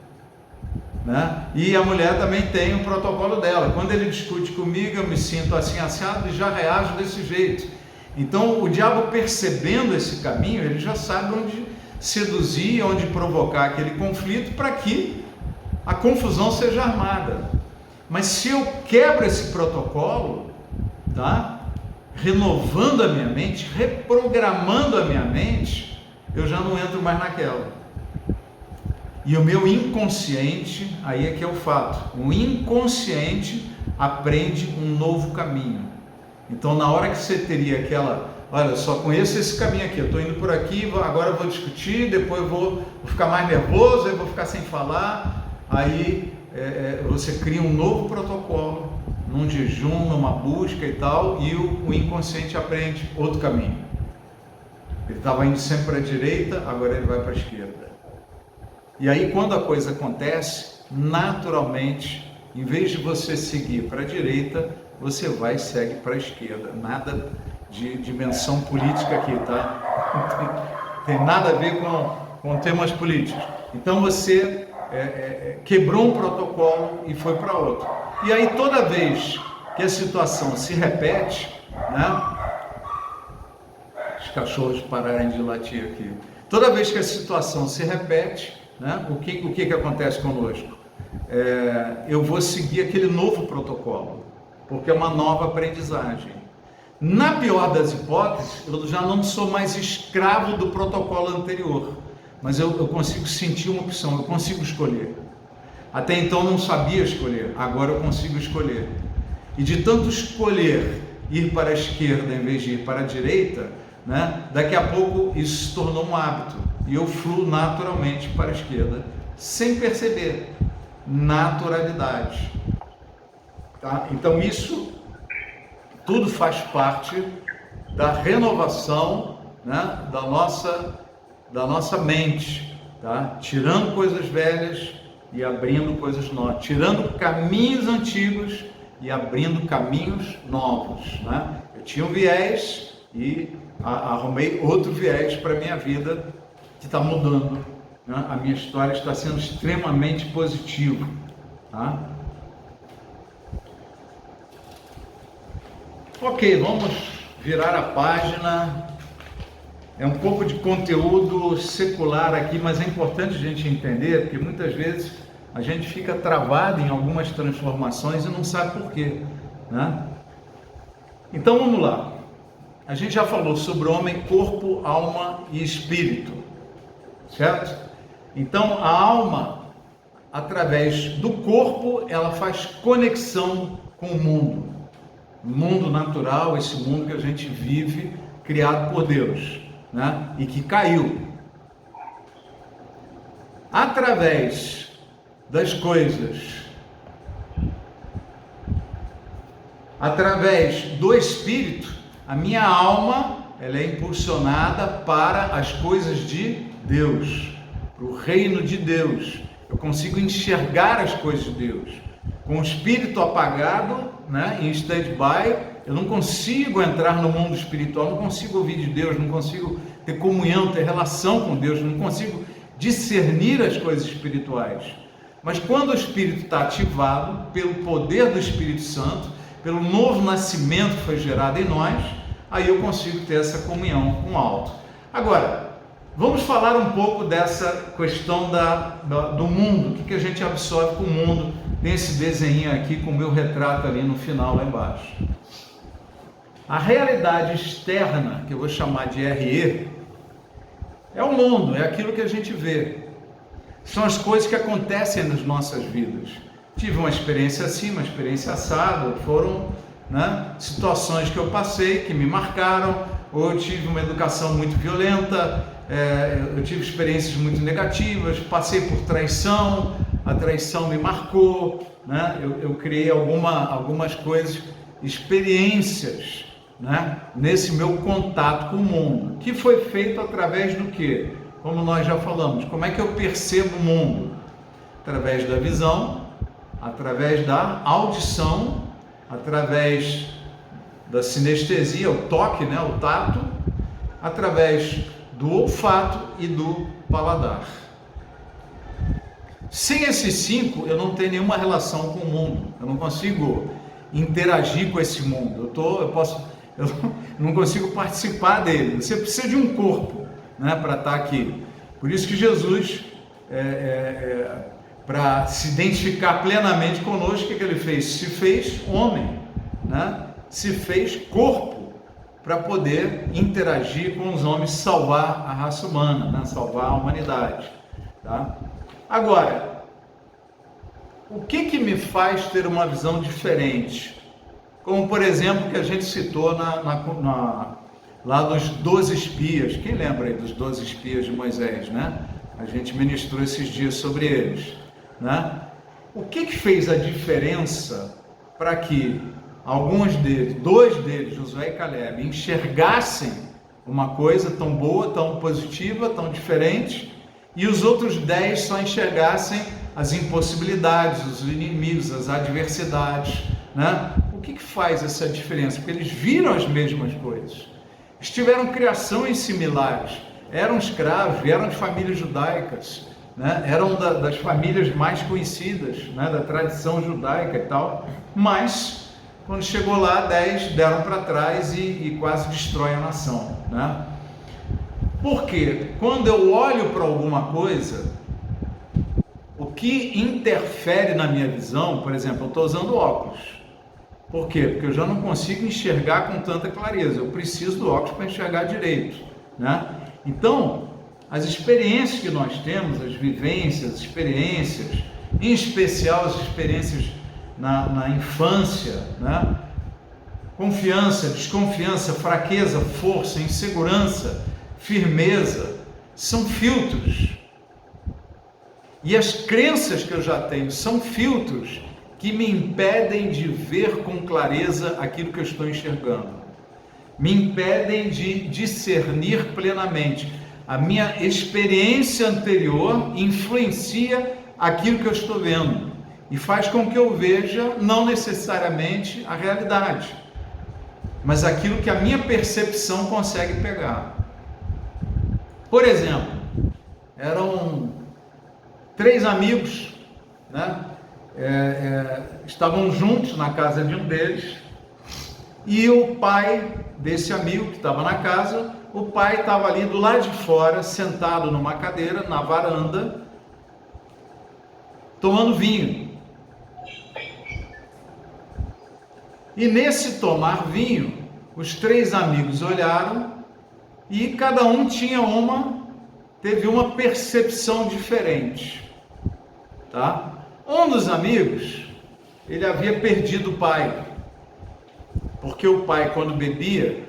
né? E a mulher também tem o protocolo dela. Quando ele discute comigo, eu me sinto assim assado e já reajo desse jeito. Então o diabo, percebendo esse caminho, ele já sabe onde seduzir, onde provocar aquele conflito para que a confusão seja armada. Mas se eu quebro esse protocolo, tá? Renovando a minha mente, reprogramando a minha mente, eu já não entro mais naquela. E o meu inconsciente, aí é que é o fato, o inconsciente aprende um novo caminho. Então na hora que você teria aquela, olha, só conheço esse caminho aqui, eu estou indo por aqui, agora eu vou discutir, depois eu vou ficar mais nervoso, aí vou ficar sem falar, aí você cria um novo protocolo, num jejum, numa busca e tal, e o inconsciente aprende outro caminho. Ele estava indo sempre para a direita, agora ele vai para a esquerda. E aí quando a coisa acontece, naturalmente, em vez de você seguir para a direita, você vai e segue para a esquerda. Nada de dimensão política aqui, tá? Tem nada a ver com temas políticos. Então você quebrou um protocolo e foi para outro. E aí toda vez que a situação se repete, né? Os cachorros pararem de latir aqui. Toda vez que a situação se repete, né? O que acontece conosco? Eu vou seguir aquele novo protocolo, porque é uma nova aprendizagem. Na pior das hipóteses, eu já não sou mais escravo do protocolo anterior, mas eu consigo sentir uma opção, eu consigo escolher. Até então eu não sabia escolher, agora eu consigo escolher. E de tanto escolher ir para a esquerda em vez de ir para a direita, né, daqui a pouco isso se tornou um hábito e eu fluo naturalmente para a esquerda, sem perceber. Naturalidade. Tá? Então isso tudo faz parte da renovação, né, da nossa mente, tá? Tirando coisas velhas e abrindo coisas novas, tirando caminhos antigos e abrindo caminhos novos, né? Eu tinha um viés e arrumei outro viés para a minha vida que está mudando, né? A minha história está sendo extremamente positiva, tá? Ok, vamos virar a página. É um pouco de conteúdo secular aqui, mas é importante a gente entender, porque muitas vezes a gente fica travado em algumas transformações e não sabe por quê, né? Então vamos lá. A gente já falou sobre homem, corpo, alma e espírito, certo? Então a alma, através do corpo, ela faz conexão com o mundo natural, esse mundo que a gente vive, criado por Deus, né? E que caiu. Através das coisas, através do Espírito, a minha alma, ela é impulsionada para as coisas de Deus, para o reino de Deus. Eu consigo enxergar as coisas de Deus. Com o espírito apagado, né, em stand-by, eu não consigo entrar no mundo espiritual, não consigo ouvir de Deus, não consigo ter comunhão, ter relação com Deus, não consigo discernir as coisas espirituais. Mas quando o espírito está ativado, pelo poder do Espírito Santo, pelo novo nascimento que foi gerado em nós, aí eu consigo ter essa comunhão com o alto. Agora, vamos falar um pouco dessa questão do mundo, o que a gente absorve com o mundo. Tem esse desenho aqui com o meu retrato ali no final, lá embaixo. A realidade externa, que eu vou chamar de RE, é o mundo, é aquilo que a gente vê. São as coisas que acontecem nas nossas vidas. Tive uma experiência assim, uma experiência assada, foram, né, situações que eu passei, que me marcaram, ou eu tive uma educação muito violenta, eu tive experiências muito negativas, passei por traição, a traição me marcou, né? Eu criei algumas coisas, experiências, né, nesse meu contato com o mundo, que foi feito através do quê? Como nós já falamos, como é que eu percebo o mundo? Através da visão, através da audição, através da sinestesia, o toque, né, o tato, através do olfato e do paladar. Sem esses 5, eu não tenho nenhuma relação com o mundo. Eu não consigo interagir com esse mundo. Eu não consigo participar dele. Você precisa de um corpo, né, para estar aqui. Por isso que Jesus, para se identificar plenamente conosco, o que ele fez? Se fez homem, né? Se fez corpo para poder interagir com os homens, salvar a raça humana, né? Salvar a humanidade. Tá? Agora, o que me faz ter uma visão diferente? Como, por exemplo, que a gente citou lá dos 12 espias. Quem lembra aí dos 12 espias de Moisés, né? A gente ministrou esses dias sobre eles, né? O que fez a diferença para que alguns deles, 2 deles, Josué e Caleb, enxergassem uma coisa tão boa, tão positiva, tão diferente, e os outros 10 só enxergassem as impossibilidades, os inimigos, as adversidades, né? O que faz essa diferença? Porque eles viram as mesmas coisas, eles tiveram criações similares, eram escravos, vieram de famílias judaicas, né? Eram das famílias mais conhecidas, né? Da tradição judaica e tal, mas quando chegou lá, 10 deram para trás e quase destroem a nação, né? Porque quando eu olho para alguma coisa, o que interfere na minha visão, por exemplo, eu estou usando óculos. Por quê? Porque eu já não consigo enxergar com tanta clareza. Eu preciso do óculos para enxergar direito, né? Então, as experiências que nós temos, as vivências, as experiências, em especial as experiências na infância, né? Confiança, desconfiança, fraqueza, força, insegurança, firmeza, são filtros. E as crenças que eu já tenho são filtros que me impedem de ver com clareza aquilo que eu estou enxergando. Me impedem de discernir plenamente. A minha experiência anterior influencia aquilo que eu estou vendo e faz com que eu veja não necessariamente a realidade, mas aquilo que a minha percepção consegue pegar. Por exemplo, eram 3 amigos, né? Estavam juntos na casa de um deles, e o pai desse amigo que estava na casa, o pai estava ali do lado de fora, sentado numa cadeira, na varanda, tomando vinho. E nesse tomar vinho, os 3 amigos olharam e cada um teve uma percepção diferente, tá? Um dos amigos, ele havia perdido o pai, porque o pai, quando bebia,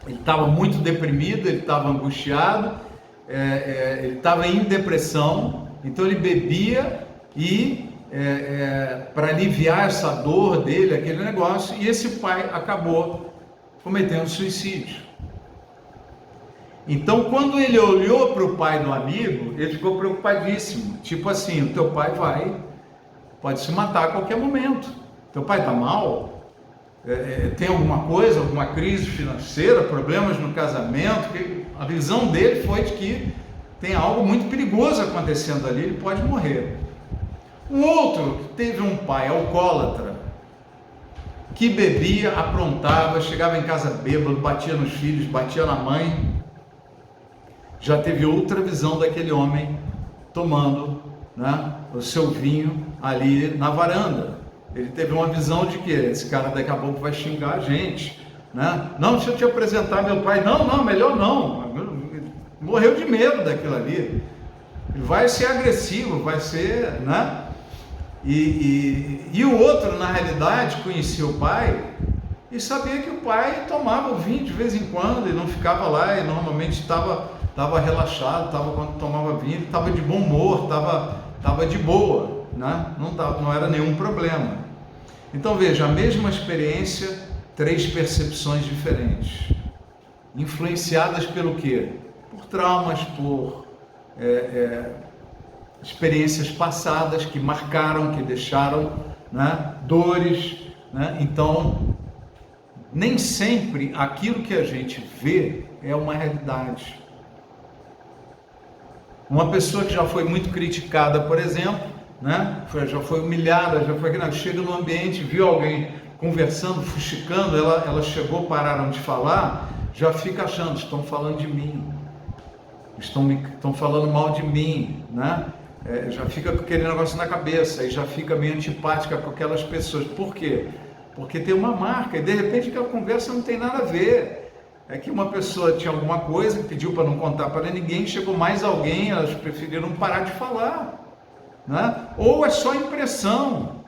ele estava muito deprimido, ele estava angustiado, ele estava em depressão, então ele bebia e para aliviar essa dor dele, aquele negócio, e esse pai acabou cometendo suicídio. Então, quando ele olhou para o pai do amigo, ele ficou preocupadíssimo, tipo assim, o teu pai pode se matar a qualquer momento, teu pai está mal, tem alguma coisa, alguma crise financeira, problemas no casamento, a visão dele foi de que tem algo muito perigoso acontecendo ali, ele pode morrer. Um outro teve um pai alcoólatra, que bebia, aprontava, chegava em casa bêbado, batia nos filhos, batia na mãe. Já teve outra visão daquele homem tomando, né, o seu vinho ali na varanda. Ele teve uma visão de que esse cara daqui a pouco vai xingar a gente, né? Não, deixa eu te apresentar meu pai. Não, melhor não. Morreu de medo daquilo ali. Ele vai ser agressivo, vai ser, né? E o outro, na realidade, conhecia o pai e sabia que o pai tomava o vinho de vez em quando e não ficava lá, e normalmente estava relaxado, quando tomava vinho, ele estava de bom humor, estava de boa, né? Não era nenhum problema. Então veja, a mesma experiência, 3 percepções diferentes, influenciadas pelo quê? Por traumas, por experiências passadas que marcaram, que deixaram, né, dores, né? Então, nem sempre aquilo que a gente vê é uma realidade. Uma pessoa que já foi muito criticada, por exemplo, né, já foi humilhada, chega no ambiente, viu alguém conversando, fuxicando, ela chegou, pararam de falar, já fica achando, estão falando de mim, estão falando mal de mim, né? Já fica com aquele negócio na cabeça, e já fica meio antipática com aquelas pessoas. Por quê? Porque tem uma marca, e de repente aquela conversa não tem nada a ver. É que uma pessoa tinha alguma coisa, pediu para não contar para ninguém, chegou mais alguém, elas preferiram parar de falar, né? Ou é só impressão.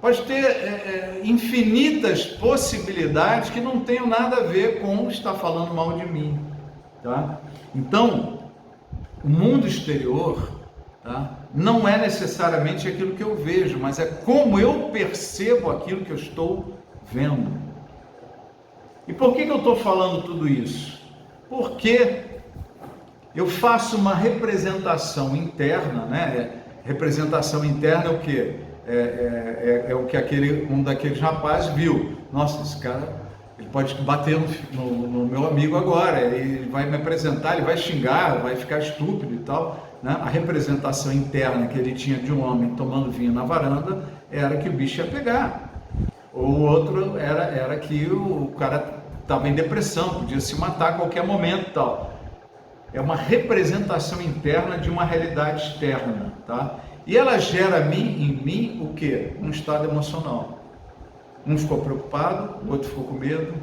Pode ter infinitas possibilidades que não tenham nada a ver com estar falando mal de mim, tá? Então, o mundo exterior, tá, não é necessariamente aquilo que eu vejo, mas é como eu percebo aquilo que eu estou vendo. E por que eu estou falando tudo isso? Porque eu faço uma representação interna, né? Representação interna é o quê? É o que um daqueles rapazes viu. Nossa, esse cara, ele pode bater no meu amigo agora, ele vai me apresentar, ele vai xingar, vai ficar estúpido e tal, né? A representação interna que ele tinha de um homem tomando vinho na varanda era que o bicho ia pegar. O outro era que o cara estava em depressão, podia se matar a qualquer momento e tal. É uma representação interna de uma realidade externa, tá? E ela gera em mim o quê? Um estado emocional. Um ficou preocupado, o outro ficou com medo.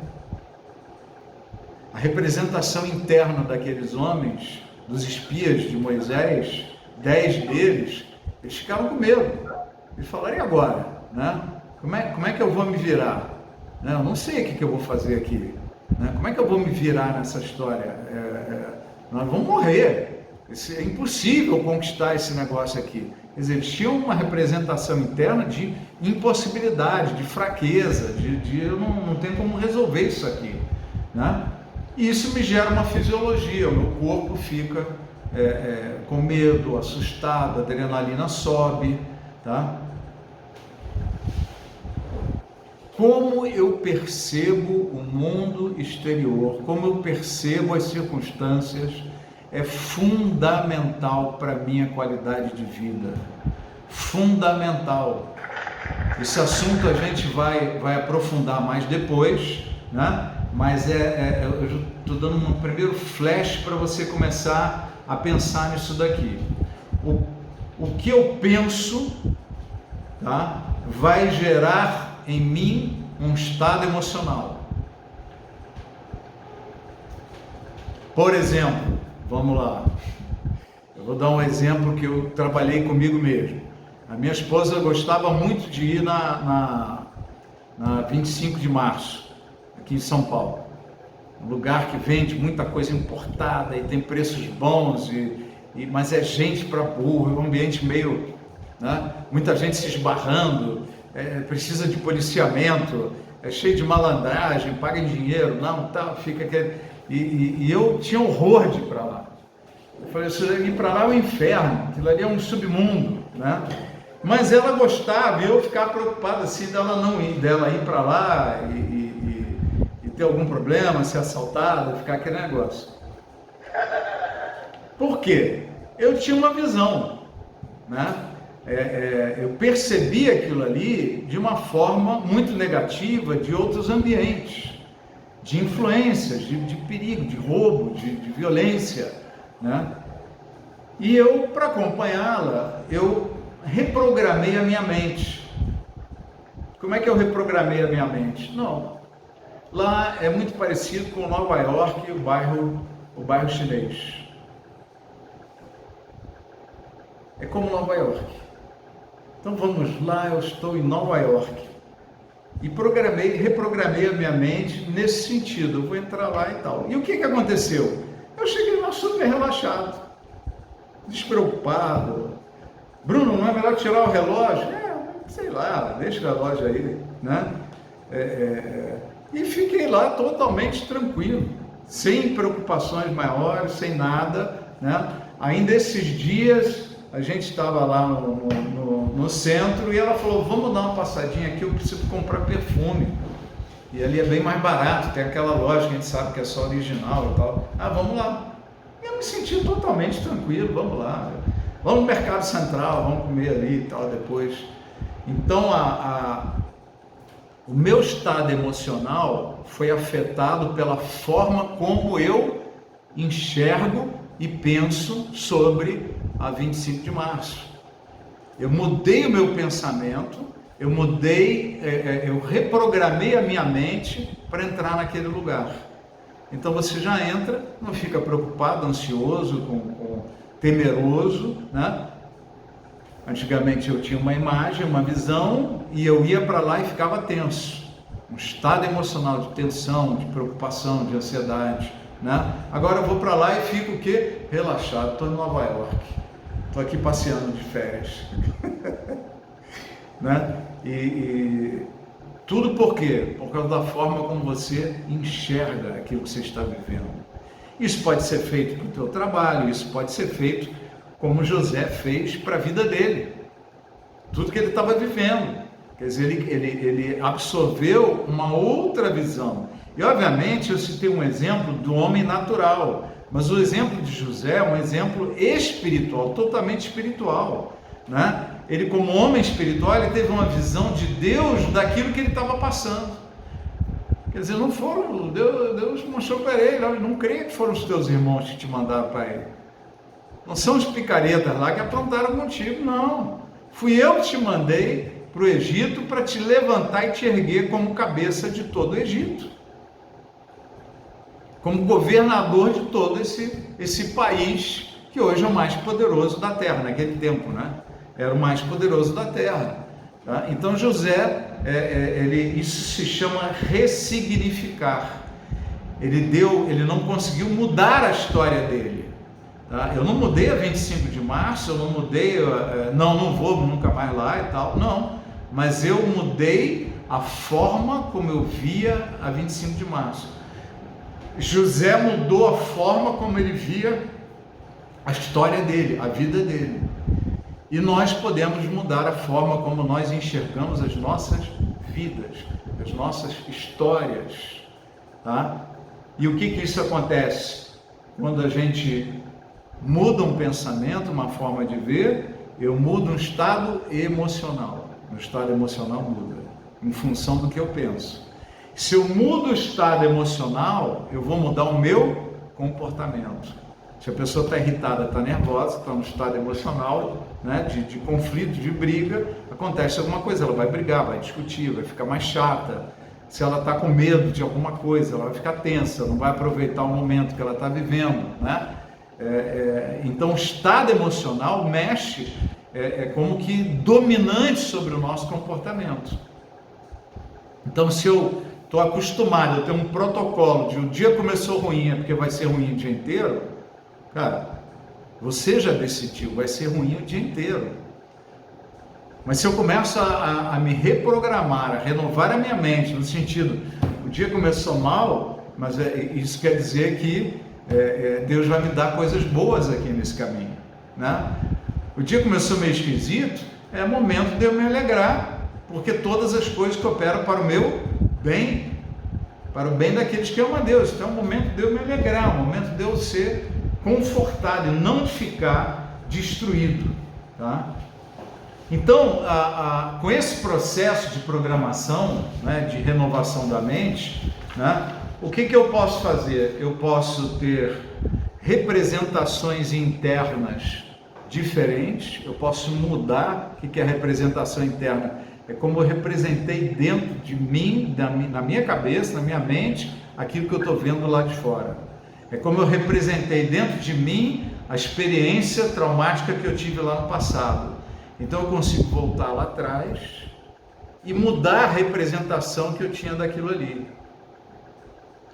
A representação interna daqueles homens, dos espias de Moisés, 10 deles, eles ficaram com medo. Eles falaram, e agora? Né? Como é que eu vou me virar? Né? Eu não sei o que eu vou fazer aqui. Né? Como é que eu vou me virar nessa história? Nós vamos morrer. É impossível conquistar esse negócio aqui. Quer dizer, eles tinham uma representação interna de impossibilidade, de fraqueza, de eu não tenho como resolver isso aqui, né? E isso me gera uma fisiologia, o meu corpo fica com medo, assustado, a adrenalina sobe, tá? Como eu percebo o mundo exterior, como eu percebo as circunstâncias, é fundamental para a minha qualidade de vida. Fundamental. Esse assunto a gente vai aprofundar mais depois, né? Mas eu estou dando um primeiro flash para você começar a pensar nisso daqui. O que eu penso, tá, vai gerar em mim um estado emocional. Por exemplo, vamos lá, eu vou dar um exemplo que eu trabalhei comigo mesmo. A minha esposa gostava muito de ir na 25 de março, aqui em São Paulo. Um lugar que vende muita coisa importada e tem preços bons, mas é gente para burro, é um ambiente meio, né? Muita gente se esbarrando, precisa de policiamento, é cheio de malandragem, paga em dinheiro, não, tá, fica aquele... E eu tinha horror de ir para lá. Eu falei, isso ir para lá é um inferno, aquilo ali é um submundo, né? Mas ela gostava e eu ficava preocupado assim dela ir para lá e ter algum problema, ser assaltada, ficar aquele negócio. Por quê? Eu tinha uma visão, né? Eu percebi aquilo ali de uma forma muito negativa de outros ambientes, de influências, de perigo, de roubo, de violência, né? E eu, para acompanhá-la, eu reprogramei a minha mente. Como é que eu reprogramei a minha mente? Não. Lá é muito parecido com Nova York, o bairro chinês. É como Nova York. Então vamos lá, eu estou em Nova York. E reprogramei a minha mente nesse sentido. Eu vou entrar lá e tal. E o que aconteceu? Eu cheguei lá super relaxado, despreocupado. Bruno, não é melhor tirar o relógio? Sei lá, deixa o relógio aí, né? E fiquei lá totalmente tranquilo, sem preocupações maiores, sem nada, né? Ainda esses dias, a gente estava lá no centro e ela falou, vamos dar uma passadinha aqui, eu preciso comprar perfume. E ali é bem mais barato, tem aquela loja que a gente sabe que é só original e tal. Ah, vamos lá. E eu me senti totalmente tranquilo, vamos lá. Vamos no Mercado Central, vamos comer ali e tal depois. Então, o meu estado emocional foi afetado pela forma como eu enxergo e penso sobre a 25 de março. Eu mudei o meu pensamento, eu reprogramei a minha mente para entrar naquele lugar. Então você já entra, não fica preocupado, ansioso, temeroso, né? Antigamente eu tinha uma imagem, uma visão, e eu ia para lá e ficava tenso. Um estado emocional de tensão, de preocupação, de ansiedade, né? Agora eu vou para lá e fico o quê? Relaxado, estou em Nova York, estou aqui passeando de férias. Né? E tudo por quê? Por causa da forma como você enxerga aquilo que você está vivendo. Isso pode ser feito para o teu trabalho, isso pode ser feito como José fez para a vida dele. Tudo que ele estava vivendo. Quer dizer, ele absorveu uma outra visão. E obviamente eu citei um exemplo do homem natural, mas o exemplo de José é um exemplo espiritual, totalmente espiritual, né? Ele, como homem espiritual, ele teve uma visão de Deus daquilo que ele estava passando. Quer dizer, não foram, Deus mostrou para ele, não creia que foram os teus irmãos que te mandaram para ele. Não são os picaretas lá que aprontaram contigo, não. Fui eu que te mandei para o Egito para te levantar e te erguer como cabeça de todo o Egito. Como governador de todo esse país, que hoje é o mais poderoso da terra, naquele tempo, né? Era o mais poderoso da terra. Tá? Então José, isso se chama ressignificar. Ele não conseguiu mudar a história dele. Tá? Eu não mudei a 25 de março, eu não mudei, não vou nunca mais lá e tal, não. Mas eu mudei a forma como eu via a 25 de março. José mudou a forma como ele via a história dele, a vida dele. E nós podemos mudar a forma como nós enxergamos as nossas vidas, as nossas histórias, tá? E o que isso acontece? Quando a gente muda um pensamento, uma forma de ver, eu mudo um estado emocional. O estado emocional muda, em função do que eu penso. Se eu mudo o estado emocional, eu vou mudar o meu comportamento. Se a pessoa está irritada, está nervosa, está no estado emocional, né, de conflito, de briga, acontece alguma coisa, ela vai brigar, vai discutir, vai ficar mais chata. Se ela está com medo de alguma coisa, ela vai ficar tensa, não vai aproveitar o momento que ela está vivendo, né? Então o estado emocional mexe como que dominante sobre o nosso comportamento. Então se eu estou acostumado a ter um protocolo de o dia começou ruim é porque vai ser ruim o dia inteiro, cara, você já decidiu, vai ser ruim o dia inteiro. Mas se eu começo a me reprogramar, a renovar a minha mente, no sentido, o dia começou mal, mas isso quer dizer que Deus vai me dar coisas boas aqui nesse caminho, né? O dia começou meio esquisito, é momento de eu me alegrar, porque todas as coisas cooperam para o meu bem, para o bem daqueles que amam a Deus. Então é um momento de eu me alegrar, um momento de eu ser confortado e não ficar destruído, tá? Então, com esse processo de programação, né, de renovação da mente, né, o que eu posso fazer? Eu posso ter representações internas diferentes, eu posso mudar. O que é representação interna? É como eu representei dentro de mim, na minha cabeça, na minha mente, aquilo que eu estou vendo lá de fora. É como eu representei dentro de mim a experiência traumática que eu tive lá no passado. Então eu consigo voltar lá atrás e mudar a representação que eu tinha daquilo ali.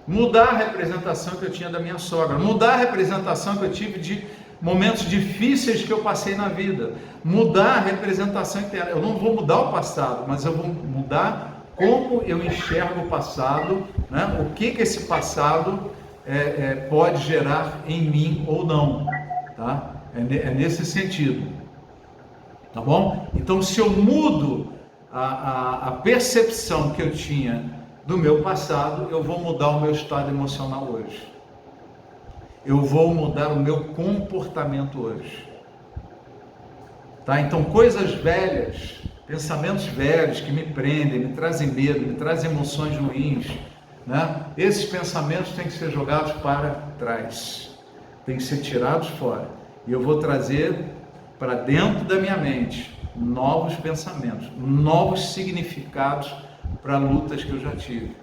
Mudar a representação que eu tinha da minha sogra. Mudar a representação que eu tive de momentos difíceis que eu passei na vida. Mudar a representação interna. Eu não vou mudar o passado, mas eu vou mudar como eu enxergo o passado, né? O que esse passado pode gerar em mim ou não, tá? É nesse sentido. Tá bom? Então, se eu mudo a percepção que eu tinha do meu passado, eu vou mudar o meu estado emocional hoje. Eu vou mudar o meu comportamento hoje. Tá? Então, coisas velhas, pensamentos velhos que me prendem, me trazem medo, me trazem emoções ruins, né? Esses pensamentos têm que ser jogados para trás, têm que ser tirados fora. E eu vou trazer para dentro da minha mente novos pensamentos, novos significados para lutas que eu já tive,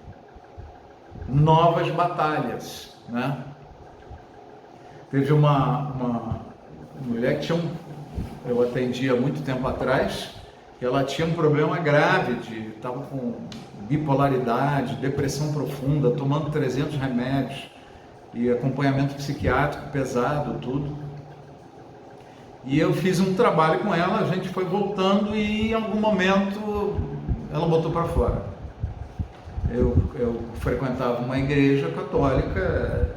novas batalhas, né? Teve uma mulher que eu atendi há muito tempo atrás, que ela tinha um problema grave, estava com bipolaridade, depressão profunda, tomando 300 remédios e acompanhamento psiquiátrico pesado, tudo. E eu fiz um trabalho com ela, a gente foi voltando e em algum momento ela botou para fora. Eu frequentava uma igreja católica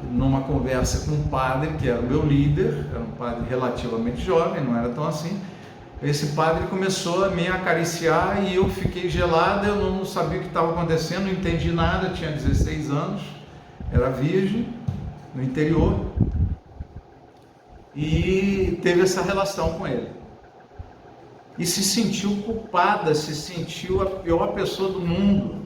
numa conversa com um padre que era o meu líder, era um padre relativamente jovem, não era tão assim. Esse padre começou a me acariciar e eu fiquei gelada, eu não sabia o que estava acontecendo, não entendi nada, tinha 16 anos, era virgem, no interior, e teve essa relação com ele. E se sentiu culpada, se sentiu a pior pessoa do mundo,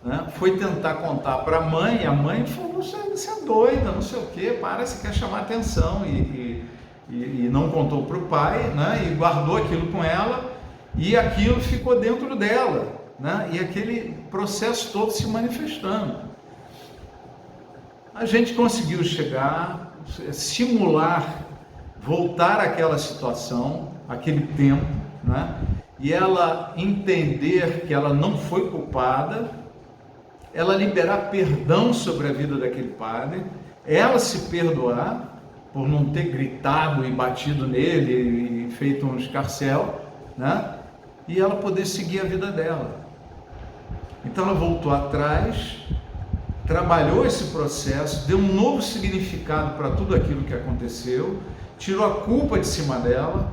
né? Foi tentar contar para a mãe falou, você é doida, não sei o que, você quer chamar atenção, e não contou para o pai, né? E guardou aquilo com ela, e aquilo ficou dentro dela, né? E aquele processo todo se manifestando. A gente conseguiu chegar, simular, voltar àquela situação, aquele tempo, né? E ela entender que ela não foi culpada, ela liberar perdão sobre a vida daquele padre, ela se perdoar por não ter gritado e batido nele e feito um escarcéu, né? E ela poder seguir a vida dela. Então ela voltou atrás, trabalhou esse processo, deu um novo significado para tudo aquilo que aconteceu, tirou a culpa de cima dela,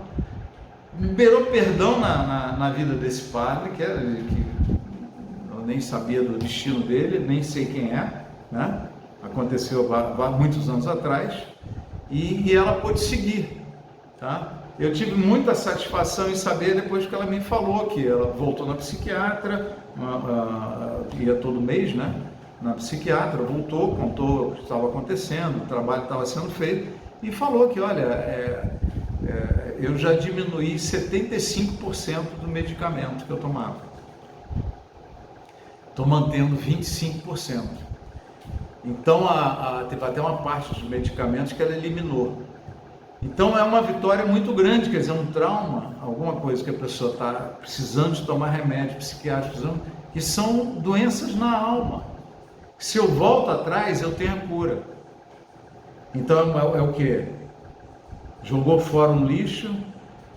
liberou perdão na vida desse padre, que eu nem sabia do destino dele, nem sei quem é, né? Aconteceu há muitos anos atrás, e ela pôde seguir, tá? Eu tive muita satisfação em saber depois que ela me falou que ela voltou na psiquiatra, ia todo mês, né? Na psiquiatra, voltou, contou o que estava acontecendo, o trabalho que estava sendo feito, e falou que, olha, eu já diminuí 75% do medicamento que eu tomava. Estou mantendo 25%. Então, teve até uma parte dos medicamentos que ela eliminou. Então, é uma vitória muito grande, quer dizer, um trauma, alguma coisa que a pessoa está precisando de tomar remédio psiquiátrico, que são doenças na alma. Se eu volto atrás, eu tenho a cura. Então, é o quê? Jogou fora um lixo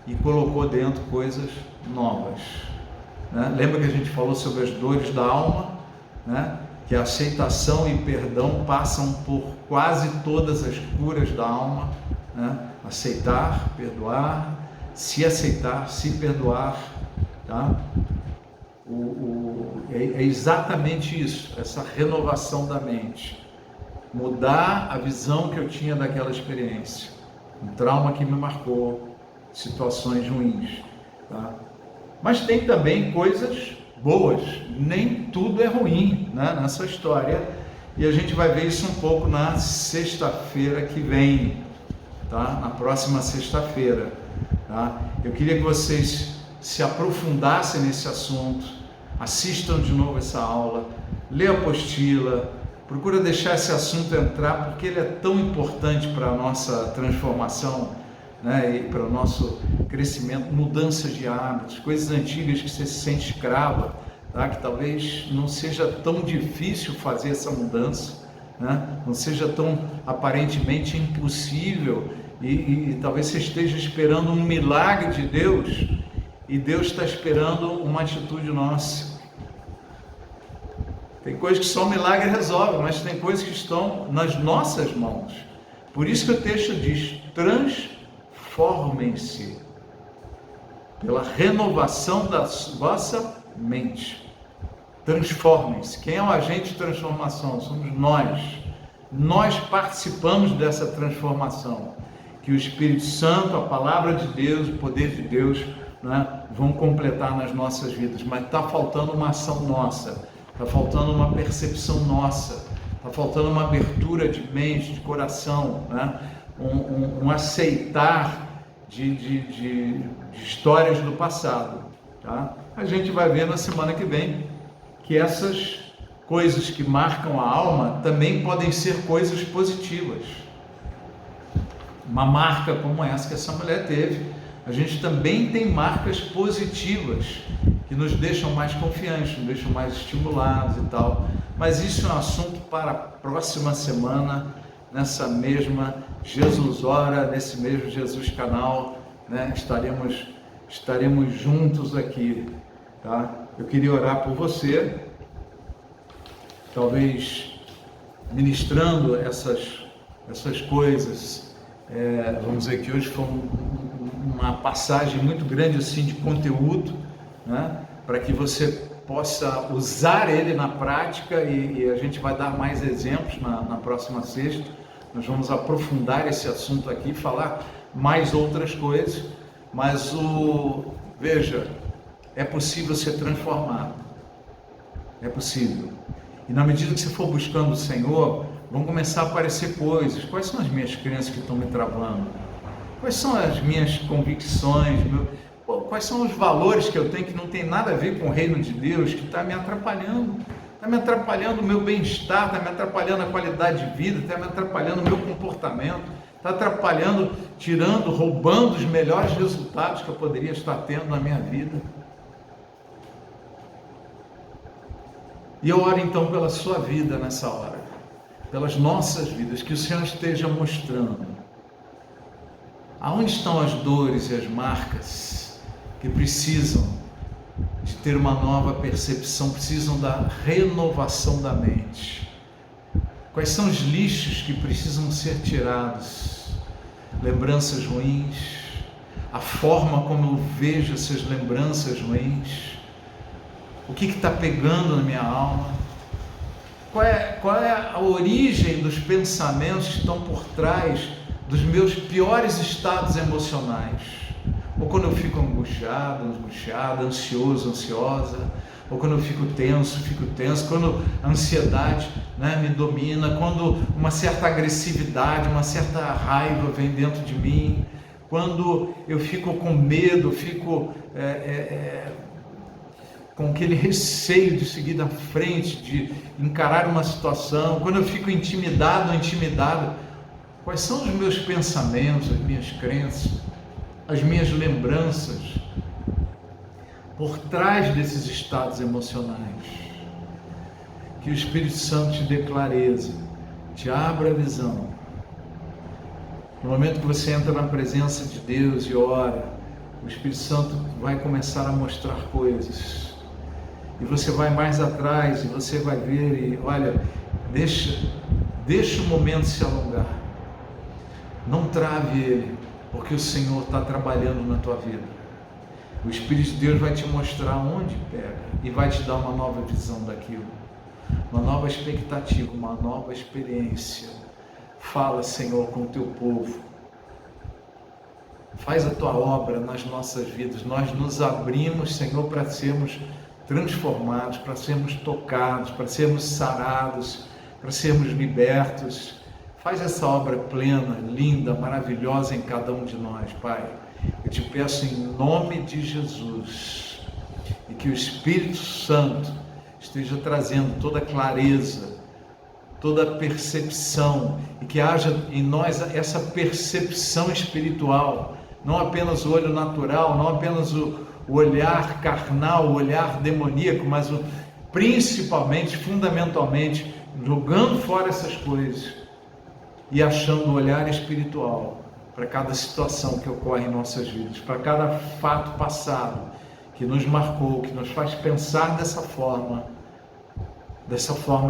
e colocou dentro coisas novas. Né? Lembra que a gente falou sobre as dores da alma, né? Que a aceitação e perdão passam por quase todas as curas da alma, né? Aceitar, perdoar, se perdoar, tá? É exatamente isso, essa renovação da mente, mudar a visão que eu tinha daquela experiência, um trauma que me marcou, situações ruins, tá? Mas tem também coisas boas, nem tudo é ruim, né, nessa história, e a gente vai ver isso um pouco na sexta-feira que vem, tá? Na próxima sexta-feira, tá? Eu queria que vocês se aprofundassem nesse assunto, assistam de novo essa aula, lê a apostila, procura deixar esse assunto entrar, porque ele é tão importante para a nossa transformação, né, e para o nosso crescimento, mudança de hábitos, coisas antigas que você se sente escrava, tá? Que talvez não seja tão difícil fazer essa mudança, né? Não seja tão aparentemente impossível, e talvez você esteja esperando um milagre de Deus, e Deus está esperando uma atitude nossa. Tem coisas que só um milagre resolve, mas tem coisas que estão nas nossas mãos. Por isso que o texto diz, transforma transformem-se pela renovação da vossa mente. Transformem-se. Quem é o agente de transformação? Somos nós. Nós participamos dessa transformação. Que o Espírito Santo, a palavra de Deus, o poder de Deus, né, vão completar nas nossas vidas. Mas está faltando uma ação nossa, está faltando uma percepção nossa, está faltando uma abertura de mente, de coração, né, um aceitar de histórias do passado. Tá? A gente vai ver na semana que vem que essas coisas que marcam a alma também podem ser coisas positivas. Uma marca como essa que essa mulher teve, a gente também tem marcas positivas que nos deixam mais confiantes, nos deixam mais estimulados e tal. Mas isso é um assunto para a próxima semana, nessa mesma Jesus Ora, nesse mesmo Jesus Canal, né? Estaremos juntos aqui, tá? Eu queria orar por você, talvez ministrando essas coisas. Vamos dizer que hoje foi uma passagem muito grande assim de conteúdo, né? Para que você possa usar ele na prática, e a gente vai dar mais exemplos na próxima sexta. Nós vamos aprofundar esse assunto aqui, falar mais outras coisas, mas veja, é possível ser transformado, é possível. E na medida que você for buscando o Senhor, vão começar a aparecer coisas. Quais são as minhas crenças que estão me travando? Quais são as minhas convicções? Quais são os valores que eu tenho que não tem nada a ver com o reino de Deus, que está me atrapalhando? Está me atrapalhando o meu bem-estar, está me atrapalhando a qualidade de vida, está me atrapalhando o meu comportamento, está atrapalhando, tirando, roubando os melhores resultados que eu poderia estar tendo na minha vida. E eu oro então pela sua vida nessa hora, pelas nossas vidas, que o Senhor esteja mostrando aonde estão as dores e as marcas que precisam de ter uma nova percepção, precisam da renovação da mente. Quais são os lixos que precisam ser tirados? Lembranças ruins, a forma como eu vejo essas lembranças ruins, o que está pegando na minha alma, qual é a origem dos pensamentos que estão por trás dos meus piores estados emocionais, ou quando eu fico angustiada, ansioso, ansiosa, ou quando eu fico tenso, quando a ansiedade, né, me domina, quando uma certa agressividade, uma certa raiva vem dentro de mim, quando eu fico com medo, fico com aquele receio de seguir na frente, de encarar uma situação, quando eu fico intimidado ou intimidada. Quais são os meus pensamentos, as minhas crenças, as minhas lembranças por trás desses estados emocionais? Que o Espírito Santo te dê clareza, te abra a visão. No momento que você entra na presença de Deus e ora, o Espírito Santo vai começar a mostrar coisas. E você vai mais atrás e você vai ver e olha, deixa o momento se alongar. Não trave ele, porque o Senhor está trabalhando na tua vida. O Espírito de Deus vai te mostrar onde pega e vai te dar uma nova visão daquilo, uma nova expectativa, uma nova experiência. Fala, Senhor, com o teu povo. Faz a tua obra nas nossas vidas. Nós nos abrimos, Senhor, para sermos transformados, para sermos tocados, para sermos sarados, para sermos libertos. Faz essa obra plena, linda, maravilhosa em cada um de nós, Pai. Eu te peço em nome de Jesus, e que o Espírito Santo esteja trazendo toda a clareza, toda a percepção, e que haja em nós essa percepção espiritual, não apenas o olho natural, não apenas o olhar carnal, o olhar demoníaco, mas principalmente, fundamentalmente, jogando fora essas coisas e achando o olhar espiritual para cada situação que ocorre em nossas vidas, para cada fato passado que nos marcou, que nos faz pensar dessa forma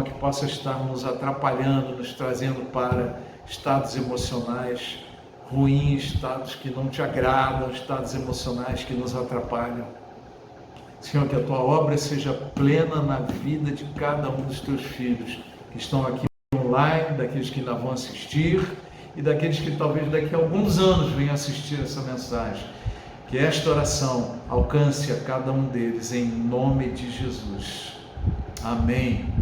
que possa estar nos atrapalhando, nos trazendo para estados emocionais ruins, estados que não te agradam, estados emocionais que nos atrapalham. Senhor, que a tua obra seja plena na vida de cada um dos teus filhos que estão aqui online, daqueles que ainda vão assistir e daqueles que talvez daqui a alguns anos venham assistir essa mensagem. Que esta oração alcance a cada um deles em nome de Jesus. Amém.